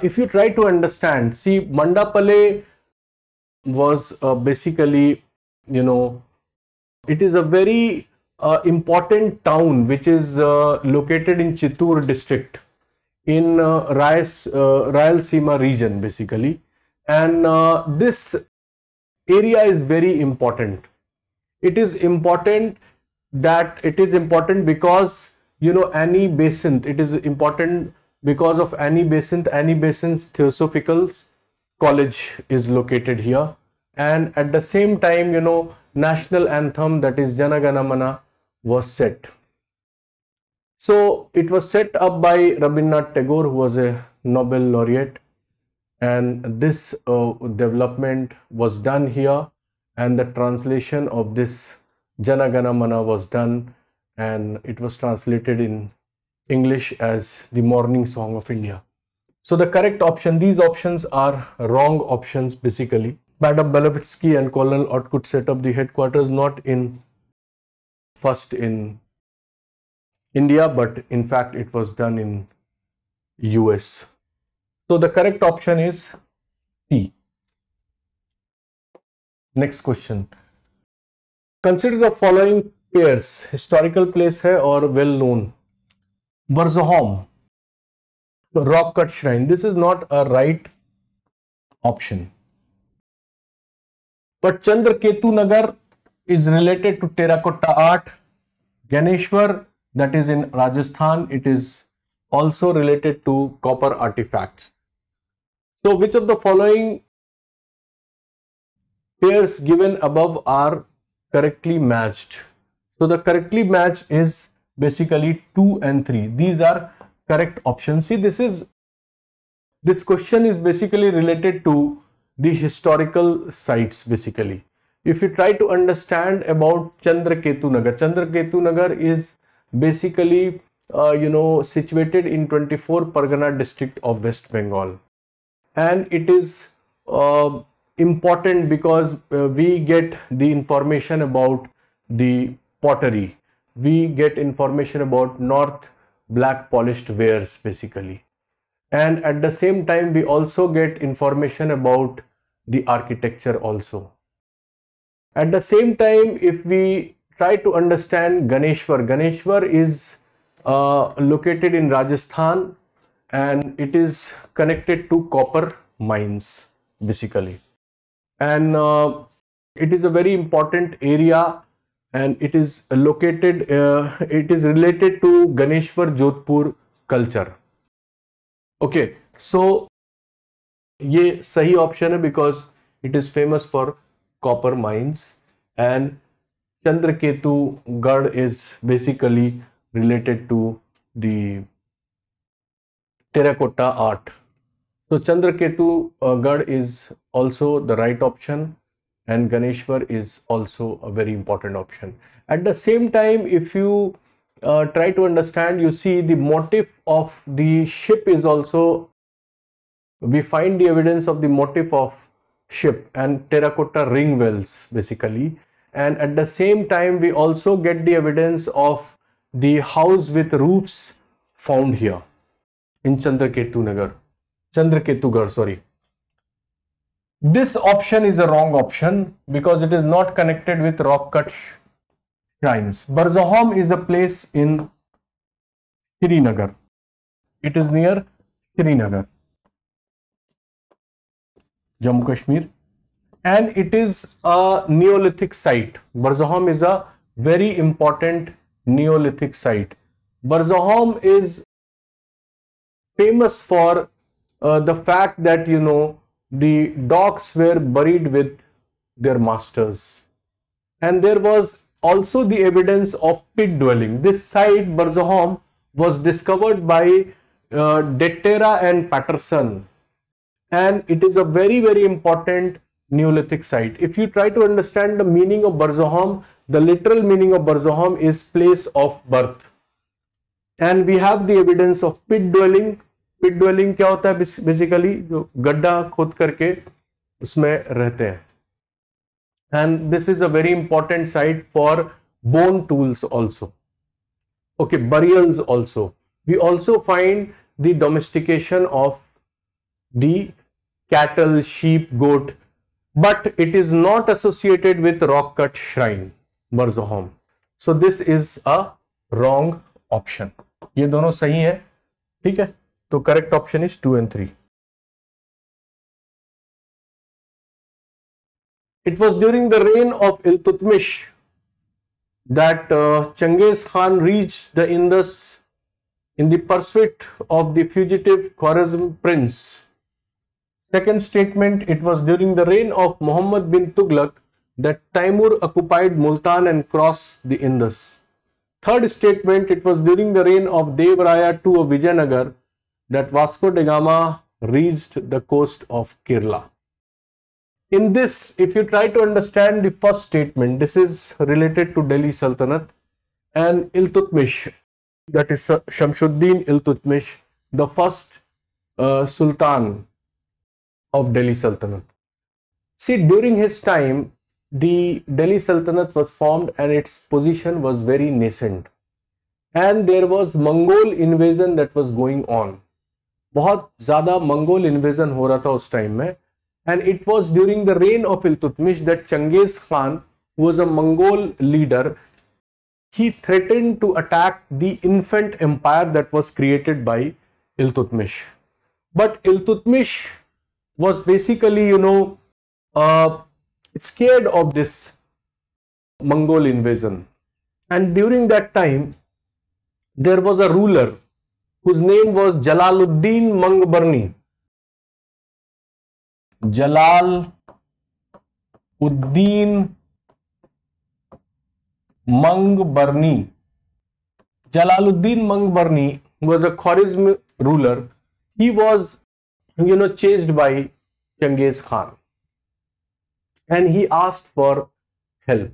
if you try to understand, see, Mandapalle was basically, it is a very important town which is located in Chittoor district in Rayalaseema region basically. And this area is very important. It is important because Annie Besant. It is important because of Annie Besant. Annie Besant's Theosophical College is located here, and at the same time, national anthem, that is Jana Gana Mana, was set. So it was set up by Rabindranath Tagore, who was a Nobel laureate, and this development was done here, and the translation of this Jana Gana Mana was done, and it was translated in English as the morning song of India. So the correct option, these options are wrong options basically. Madam Blavatsky and Colonel Olcott set up the headquarters not first in India, but in fact it was done in US. So the correct option is C. Next question. Consider the following pairs. Historical place है और well known. Burzahom, rock cut shrine. This is not a right option. But Chandraketu Nagar is related to terracotta art. Ganeshwar, that is in Rajasthan, it is also related to copper artifacts. So which of the following pairs given above are correctly matched? So the correctly matched is basically 2 and 3. These are correct options. See, this question is basically related to the historical sites basically. If you try to understand about Chandraketu Nagar is basically situated in 24 Pargana district of West Bengal, and it is important because we get the information about the pottery, we get information about North black polished wares basically, and at the same time we also get information about the architecture also. At the same time, if we try to understand Ganeshwar is located in Rajasthan, and it is connected to copper mines basically, and it is a very important area, and it is located it is related to Ganeshwar Jodhpur culture. Okay, so ये सही option है because it is famous for copper mines, and Chandraketu Garh is basically related to the terracotta art. So Chandraketu Garh is also the right option, and Ganeshwar is also a very important option. At the same time, if you try to understand, you see the motif of the ship is also, we find the evidence of the motif of ship and terracotta ring wells basically, and at the same time we also get the evidence of the house with roofs found here in Chandraketu Garh, sorry. This option is a wrong option because it is not connected with rock cut shrines. Burzahom is a place in Srinagar. It is near Srinagar, Jammu Kashmir, and it is a Neolithic site. Burzahom is a very important Neolithic site. Burzahom is famous for the fact that the dogs were buried with their masters, and there was also the evidence of pit dwelling. This site, Burzahom, was discovered by Dettera and Patterson, and it is a very, very important Neolithic site. If you try to understand the meaning of Burzahom, the literal meaning of Burzahom is place of birth, and we have the evidence of pit dwelling. Pit dwelling क्या होता है? Basically जो गड्ढा खोद करके उसमें रहते हैं, and this is a very important site for bone tools also. Okay, burials also. We also find the domestication of the cattle, sheep, goat, but it is not associated with rock cut shrine, Burzahom. So this is a wrong option. ये दोनों सही है, ठीक है. तो correct option is 2 and 3. It was during the reign of Iltutmish that Genghis Khan reached the Indus in the pursuit of the fugitive Khwarezm prince. Second statement, it was during the reign of Muhammad bin Tughlaq that Taimur occupied Multan and crossed the Indus. Third statement, it was during the reign of Dev Raya II of Vijayanagar that Vasco da Gama reached the coast of Kerala. In this, if you try to understand the first statement, this is related to Delhi Sultanate and Iltutmish, that is Shamsuddin Iltutmish, the first Sultan of Delhi Sultanate. See, during his time, the Delhi Sultanate was formed and its position was very nascent, and there was Mongol invasion that was going on. बहुत ज़्यादा Mongol invasion हो रहा था उस time में, and it was during the reign of Iltutmish that Genghis Khan, who was a Mongol leader, he threatened to attack the infant empire that was created by Iltutmish. But Iltutmish was basically, scared of this Mongol invasion. And during that time, there was a ruler whose name was Jalaluddin Mangbarni. Jalaluddin Mangbarni. Jalaluddin Mangbarni was a Khwarizm ruler. He was, chased by Genghis Khan. And he asked for help.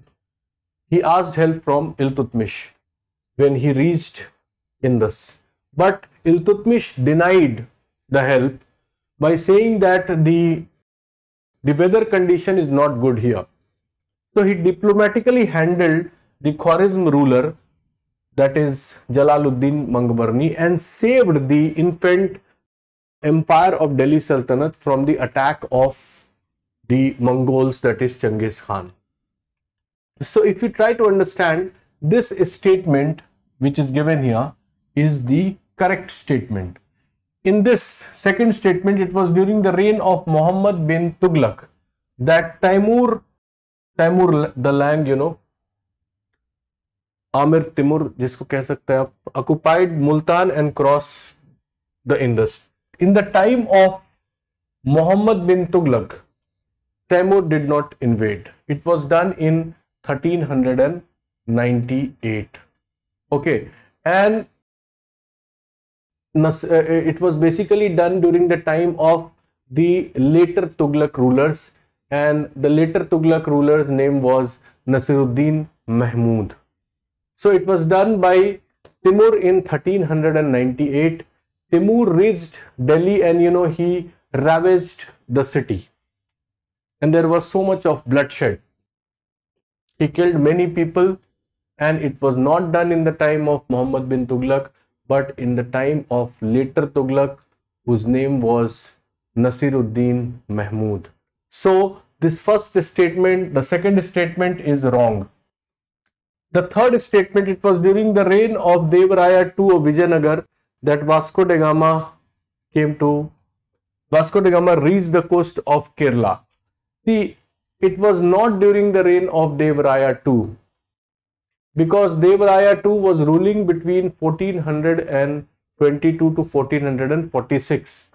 He asked help from Iltutmish when he reached Indus. But Iltutmish denied the help by saying that the weather condition is not good here. So he diplomatically handled the Khwarizm ruler, that is Jalaluddin Mangbarni, and saved the infant empire of Delhi Sultanate from the attack of the Mongols, that is Genghis Khan. So if you try to understand, this statement which is given here is the correct statement. In this second statement, it was during the reign of Muhammad bin Tughlaq that Timur the land, Amir Timur, जिसको कह सकते हैं आप, occupied Multan and crossed the Indus. In the time of Muhammad bin Tughlaq, Timur did not invade. It was done in 1398. Okay, and it was basically done during the time of the later Tughlaq rulers, and the later Tughlaq ruler's name was Nasiruddin Mahmud. So it was done by Timur in 1398. Timur reached Delhi and he ravaged the city, and there was so much of bloodshed. He killed many people, and it was not done in the time of Muhammad bin Tughlaq, but in the time of later Tughlaq, whose name was Nasiruddin Mahmud. So this first statement, the second statement is wrong. The third statement, it was during the reign of Devaraya II of Vijayanagar that Vasco da Gama reached the coast of Kerala. See, it was not during the reign of Devaraya II, because Devaraya II was ruling between 1422 to 1446,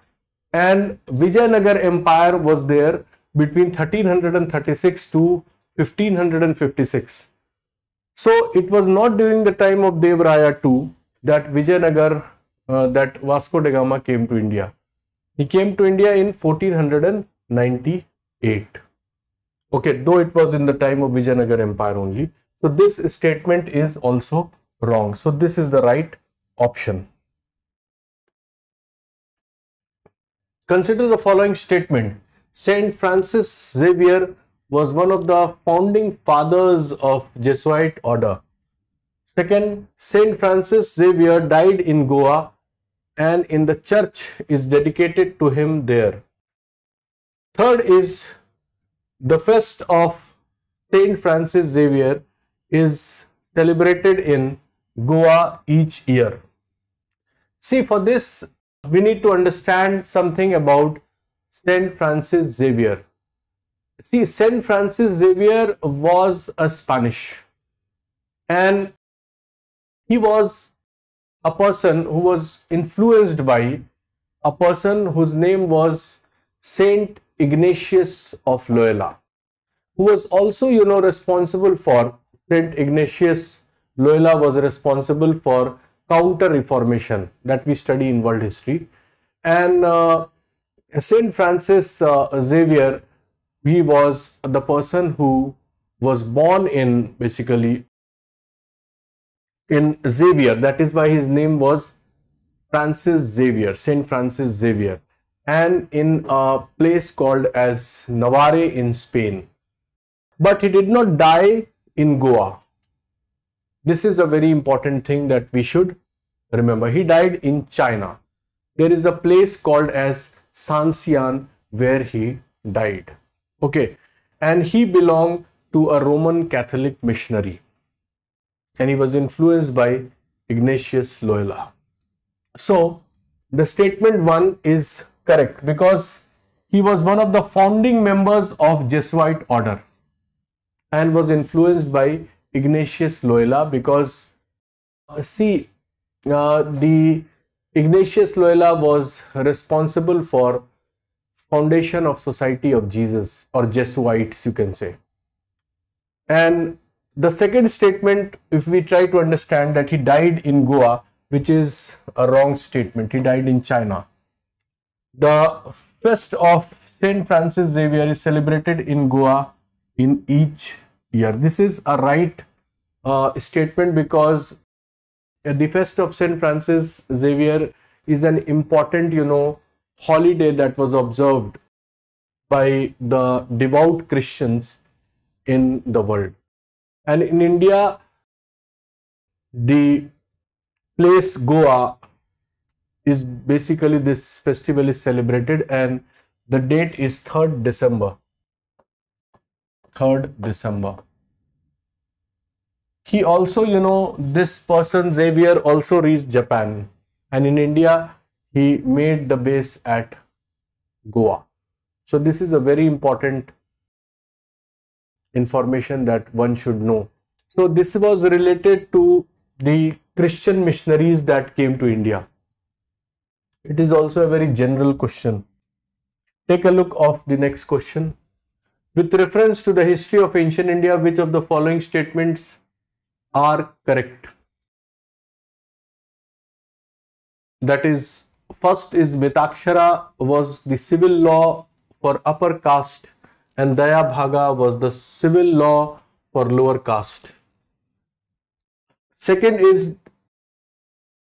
and Vijayanagar Empire was there between 1336 to 1556. So it was not during the time of Devaraya II that Vijayanagar, that Vasco da Gama came to India. He came to India in 1498. Okay, though it was in the time of Vijayanagar Empire only. So this statement is also wrong. So this is the right option. Consider the following statement. Saint Francis Xavier was one of the founding fathers of Jesuit order. Second, Saint Francis Xavier died in Goa, and in the church is dedicated to him there. Third is the fest of Saint Francis Xavier is celebrated in Goa each year. See, for this we need to understand something about Saint Francis Xavier. See, Saint Francis Xavier was a Spanish, and he was a person who was influenced by a person whose name was Saint Ignatius of Loyola, who was also, responsible for, Saint Ignatius Loyola was responsible for counter-reformation that we study in world history. And Saint Francis Xavier, he was the person who was born in basically in Xavier. That is why his name was Francis Xavier, Saint Francis Xavier, and in a place called as Navarre in Spain. But he did not die in Goa. This is a very important thing that we should remember. He died in China. there is a place called as Sancian where he died. Okay, and he belonged to a Roman Catholic missionary, and he was influenced by Ignatius Loyola. So the statement 1 is correct because he was one of the founding members of Jesuit order and was influenced by Ignatius Loyola because the Ignatius Loyola was responsible for foundation of Society of Jesus, or Jesuits you can say. And the second statement, if we try to understand, that he died in Goa, which is a wrong statement. He died in China. The feast of Saint Francis Xavier is celebrated in Goa in each year. This is a right statement because the feast of Saint Francis Xavier is an important, holiday that was observed by the devout Christians in the world. And in India, the place Goa is basically, this festival is celebrated, and the date is 3rd December. 3rd December. He also, this person Xavier also reached Japan, and in India he made the base at Goa. So this is a very important information that one should know. So this was related to the Christian missionaries that came to India. It is also a very general question. Take a look of the next question. With reference to the history of ancient India, which of the following statements are correct? That is, first is Mitakshara was the civil law for upper caste and Daya Bhaga was the civil law for lower caste. Second is,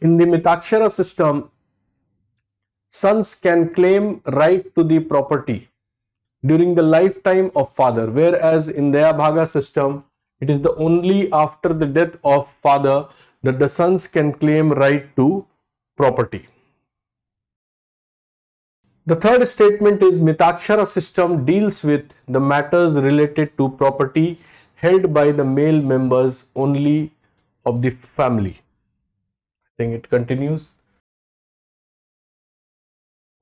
in the Mitakshara system, sons can claim right to the property during the lifetime of father, whereas in Daya Bhaga system, it is the only after the death of father that the sons can claim right to property. The third statement is Mitakshara system deals with the matters related to property held by the male members only of the family. I think it continues.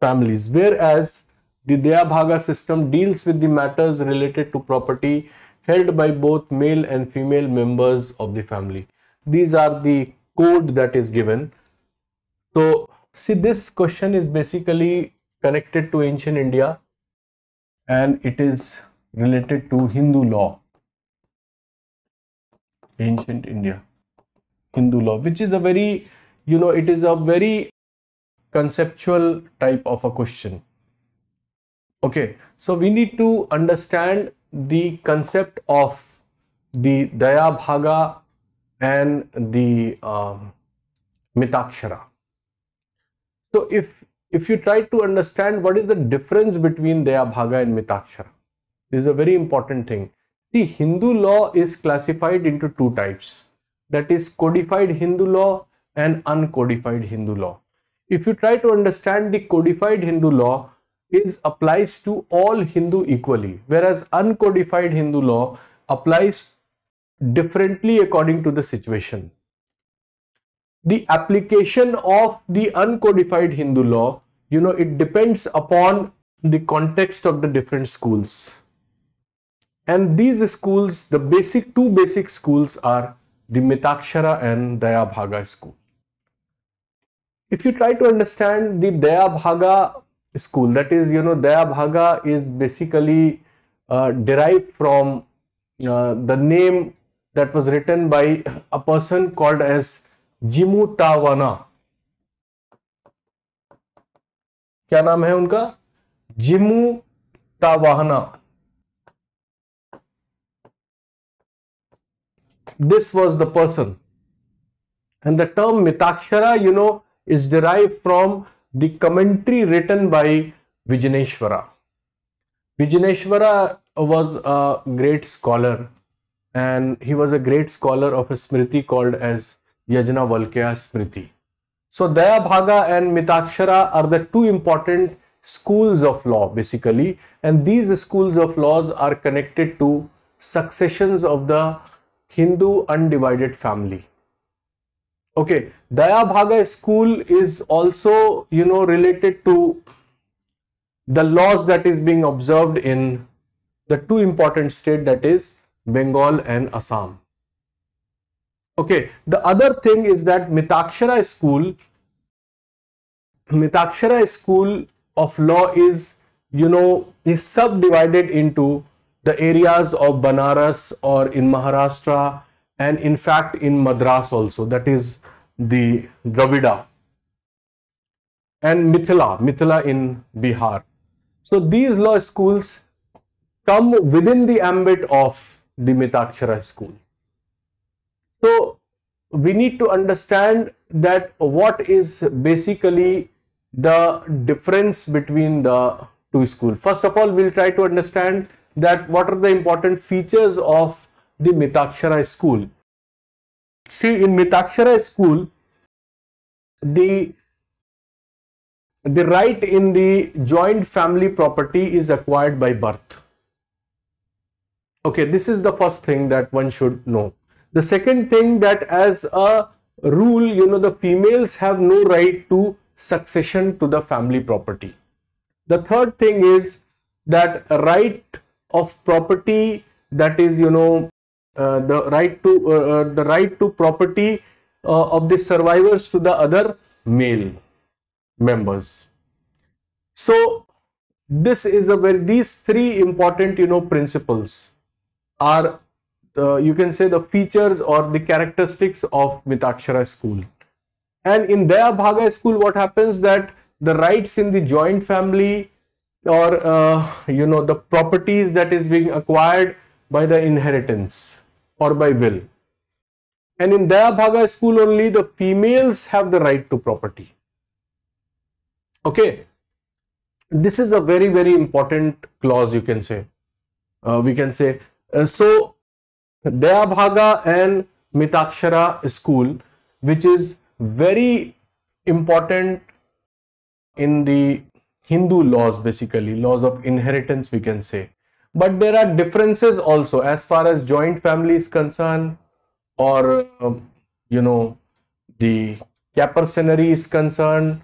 Families, whereas the Daya Bhaga system deals with the matters related to property held by both male and female members of the family. These are the code that is given. So see, this question is basically connected to ancient India and it is related to Hindu law. Ancient India, Hindu law, which is a very, it is a very conceptual type of a question. Okay, so we need to understand the concept of the Daya Bhaga and the Mitakshara. So if you try to understand what is the difference between Daya Bhaga and Mitakshara, this is a very important thing. See, Hindu law is classified into two types, that is codified Hindu law and uncodified Hindu law. If you try to understand the codified Hindu law, applies to all Hindu equally, whereas uncodified Hindu law applies differently according to the situation. The application of the uncodified Hindu law, it depends upon the context of the different schools. And these schools, the two basic schools are the Mitakshara and Daya Bhaga school. If you try to understand the Daya Bhaga school, that is, Daya Bhaga is basically derived from the name that was written by a person called as Jimu Tawana. क्या नाम है उनका? Jimu Tawana. This was the person. And the term Mitakshara, is derived from the commentary written by Vijayaneshwara. Vijayaneshwara was a great scholar, and he was a great scholar of a smriti called as Yajnavalkya Smriti. So Daya Bhaga and Mitakshara are the two important schools of law basically, and these schools of laws are connected to successions of the Hindu undivided family. Okay, Daya Bhaga school is also, related to the laws that is being observed in the two important states, that is Bengal and Assam. Okay, the other thing is that Mitakshara school of law is, is subdivided into the areas of Banaras or in Maharashtra, and in fact in Madras also, that is the Dravida, and Mithila in Bihar. So these law schools come within the ambit of the Mitakshara school. So we need to understand that what is basically the difference between the two schools. First of all, we'll try to understand that what are the important features of the Mitakshara school. See, in Mitakshara school, the right in the joint family property is acquired by birth. Okay, this is the first thing that one should know. The second thing, that as a rule, the females have no right to succession to the family property. The third thing is that right of property, that is, the right to property of the survivors to the other male members. So this is these three important, principles are, you can say, the features or the characteristics of Mitakshara school. And in Daya Bhaga school, what happens that the rights in the joint family, or the properties that is being acquired by the inheritance or by will. And in Daya Bhaga school only the females have the right to property. Okay, this is a very, very important clause, you can say. We can say, so Daya Bhaga and Mitakshara school, which is very important in the Hindu laws, basically laws of inheritance, we can say. But there are differences also as far as joint family is concerned, or the capurcenary is concerned,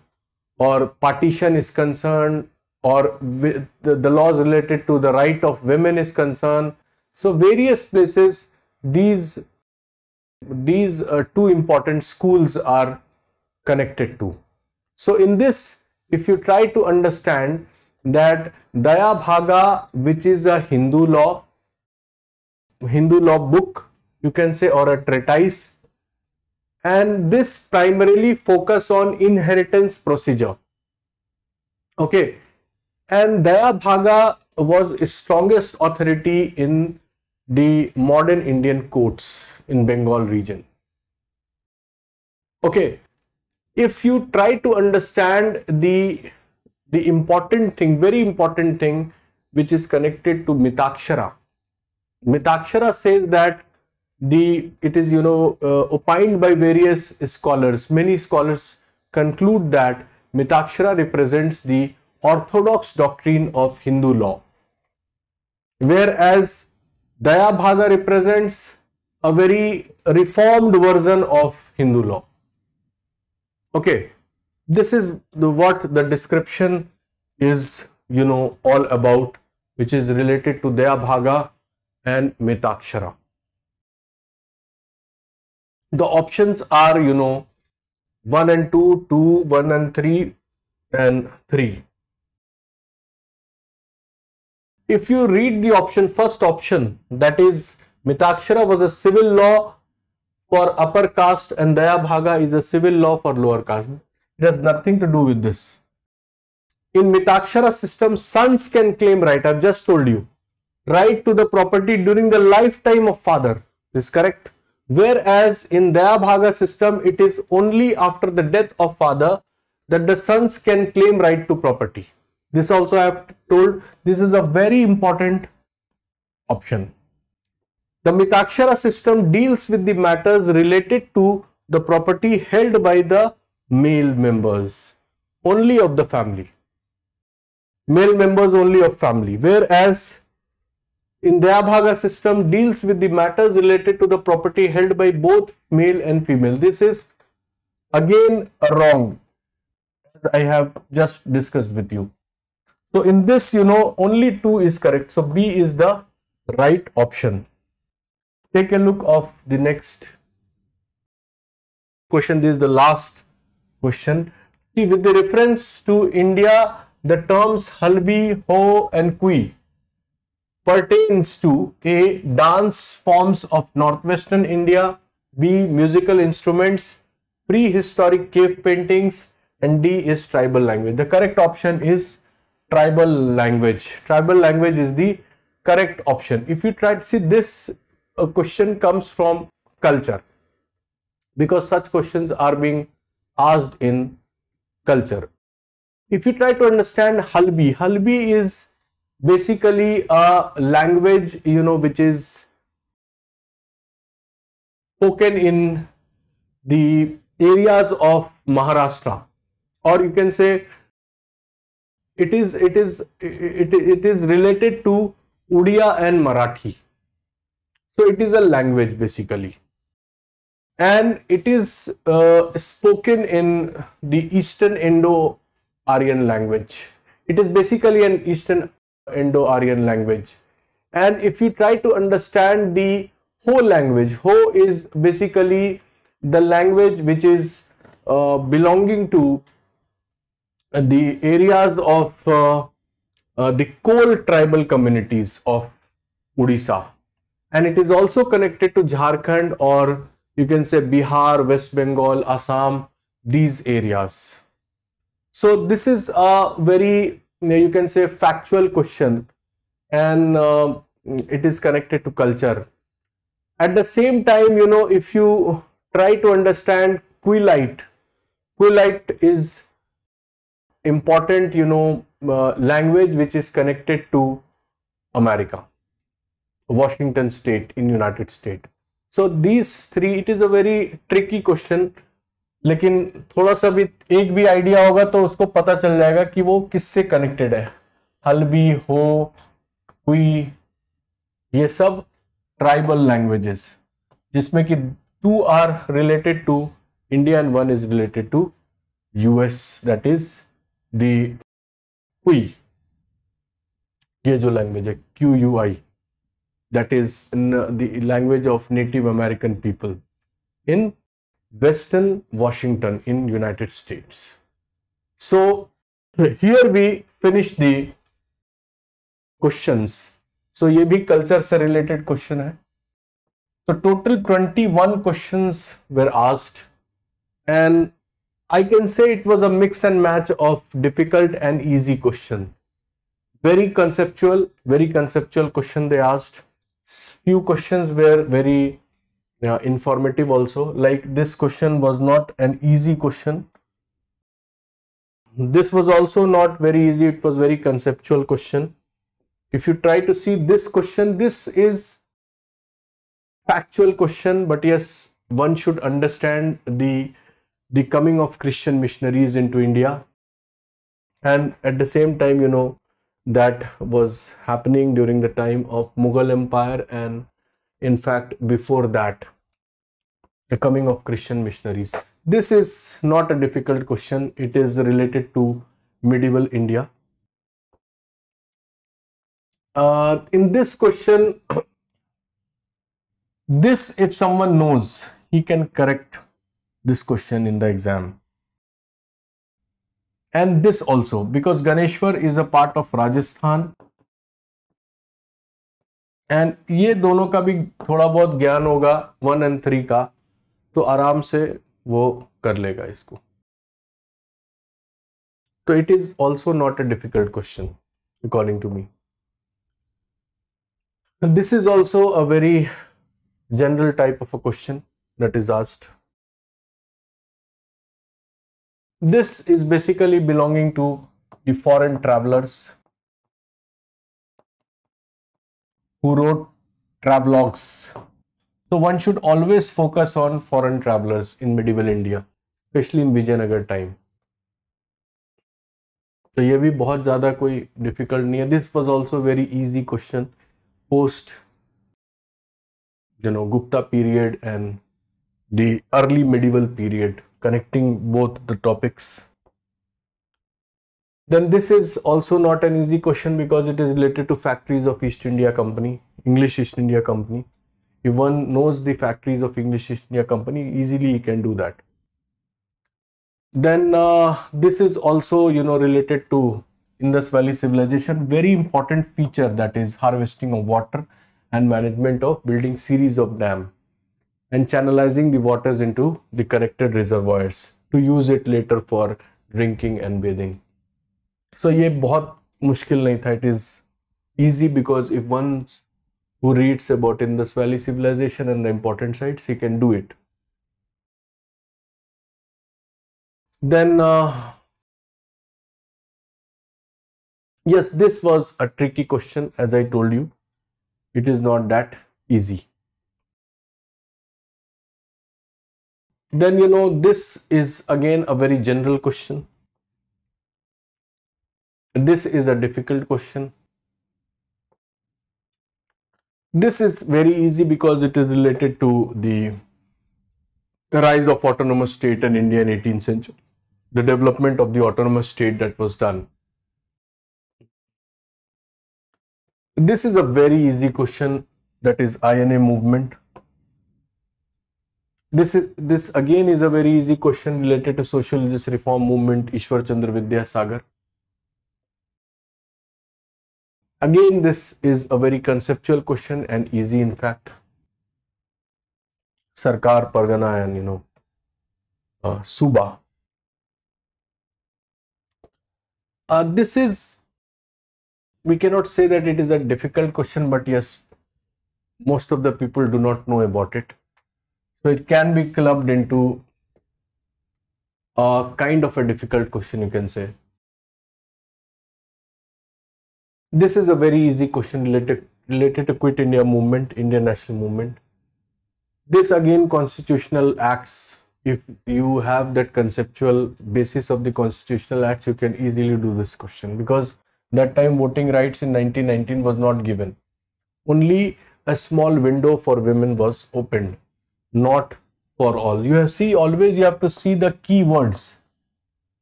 or partition is concerned, or the laws related to the right of women is concerned. So various places these two important schools are connected to. So in this, if you try to understand that Daya Bhaga, which is a Hindu law book, you can say, or a treatise, and this primarily focus on inheritance procedure. Okay, and Daya Bhaga was strongest authority in the modern Indian courts in Bengal region. Okay, if you try to understand the important thing, very important thing, which is connected to Mitakshara. Mitakshara says that it is opined by various scholars. Many scholars conclude that Mitakshara represents the orthodox doctrine of Hindu law, whereas Daya Bhaga represents a very reformed version of Hindu law. Okay, this is what the description is, all about, which is related to Daya Bhaga and Mitakshara. The options are, 1 and 2, 2, 1 and 3, and 3. If you read the first option, that is Mitakshara was a civil law for upper caste and Daya Bhaga is a civil law for lower caste. It has nothing to do with this. In Mitakshara system, sons can claim right, I've just told you, right to the property during the lifetime of father. This is correct. Whereas in Daya Bhaga system, it is only after the death of father that the sons can claim right to property. This also I have told, this is a very important option. The Mitakshara system deals with the matters related to the property held by the male members only of the family. Male members only of family. Whereas in Dayabhaga system deals with the matters related to the property held by both male and female. This is again wrong, as I have just discussed with you. So in this, only 2 is correct. So B is the right option. Take a look of the next question. This is the last question. See, with the reference to India, the terms Halbi, Ho and Kui pertains to A. Dance forms of northwestern India, B. Musical instruments, prehistoric cave paintings, and D is tribal language. The correct option is tribal language. Tribal language is the correct option. If you try to see this, a question comes from culture, because such questions are being asked in culture. If you try to understand Halbi, Halbi is basically a language, which is spoken in the areas of Maharashtra, or you can say it is related to Odia and Marathi. So it is a language basically, and it is spoken in the Eastern Indo-Aryan language. It is basically an Eastern Indo-Aryan language. And if you try to understand the Ho language, Ho is basically the language which is belonging to the areas of the Kol tribal communities of Odisha, and it is also connected to Jharkhand, or you can say Bihar, West Bengal, Assam, these areas. So this is a very, you can say, factual question, and it is connected to culture. At the same time, if you try to understand Kuilite, Kuilite is important, language which is connected to America, Washington state in United States. So these 3, it is a very tricky question, लेकिन थोड़ा सा भी एक भी idea होगा तो उसको पता चल जाएगा कि वो किससे कनेक्टेड है. हल्बी, हो, हुई, ये सब ट्राइबल लैंग्वेजेस, जिसमें कि 2 are related to India and 1 is related to US, that is the क्वी. ये जो लैंग्वेज है QUI, that is the language of native American people in Western Washington in United States. So here we finish the questions. So ये भी culture से related question है. So total 21 questions were asked, and I can say it was a mix and match of difficult and easy question. Very conceptual question they asked. Few questions were very informative also. Like this question was not an easy question. This was also not very easy. It was very conceptual question. If you try to see this question, this is factual question, but yes, one should understand the coming of Christian missionaries into India, and at the same time, that was happening during the time of Mughal Empire, and in fact before that, the coming of Christian missionaries. This is not a difficult question. It is related to medieval India. In this question, this, if someone knows, he can correct this question in the exam. And this also, because Ganeshwar is a part of Rajasthan, and ये दोनों का भी थोड़ा बहुत ज्ञान होगा 1 and 3 का, तो आराम से वो कर लेगा इसको. तो it is also not a difficult question according to me. This is also a very general type of a question that is asked. This is basically belonging to the foreign travelers who wrote travelogues. So one should always focus on foreign travelers in medieval India. Specially in Vijayanagara time. तो ये भी बहुत ज़्यादा कोई difficult नहीं है। This was also very easy question post Gupta period and the early medieval period, connecting both the topics. Then this is also not an easy question because it is related to factories of East India Company, English East India Company. If one knows the factories of English East India Company, easily he can do that. Then this is also related to Indus Valley civilization, very important feature, that is harvesting of water and management of building series of dam and channelizing the waters into the corrected reservoirs to use it later for drinking and bathing. So ये बहुत मुश्किल नहीं था. It is easy because if one who reads about Indus Valley civilization and the important sites, he can do it. Then yes, this was a tricky question. As I told you, it is not that easy. Then this is again a very general question. This is a difficult question. This is very easy because it is related to the rise of autonomous state in India in 18th century, the development of the autonomous state that was done. This is a very easy question, that is INA movement. This again is a very easy question related to social justice reform movement, Ishwar Chandra Vidyasagar. Again, this is a very conceptual question and easy in fact. Sarkar, Pargana and Suba. This is, we cannot say that it is a difficult question, but yes, most of the people do not know about it. So it can be clubbed into a kind of a difficult question, you can say. This is a very easy question related to Quit India movement, Indian national movement. This again, constitutional acts. If you have that conceptual basis of the constitutional acts, you can easily do this question, because that time voting rights in 1919 was not given. Only a small window for women was opened, not for all. You have see, always you have to see the keywords.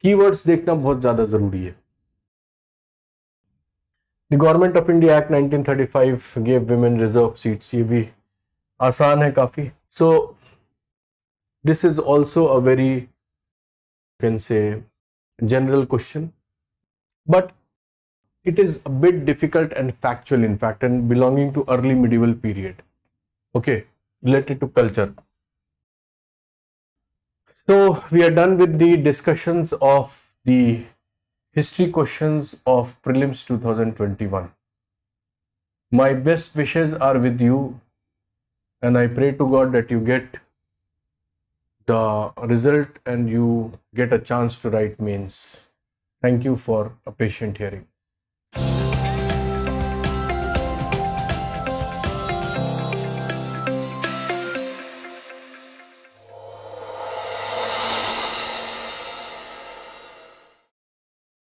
Keywords देखना बहुत ज़्यादा ज़रूरी है. The Government of India Act 1935 gave women reserved seats. ये भी आसान है काफ़ी. So this is also a very, you can say, general question, but it is a bit difficult and factual in fact, and belonging to early medieval period. Okay, related to culture. So we are done with the discussions of the history questions of prelims 2021. My best wishes are with you, and I pray to God that you get the result and you get a chance to write mains. Thank you for a patient hearing.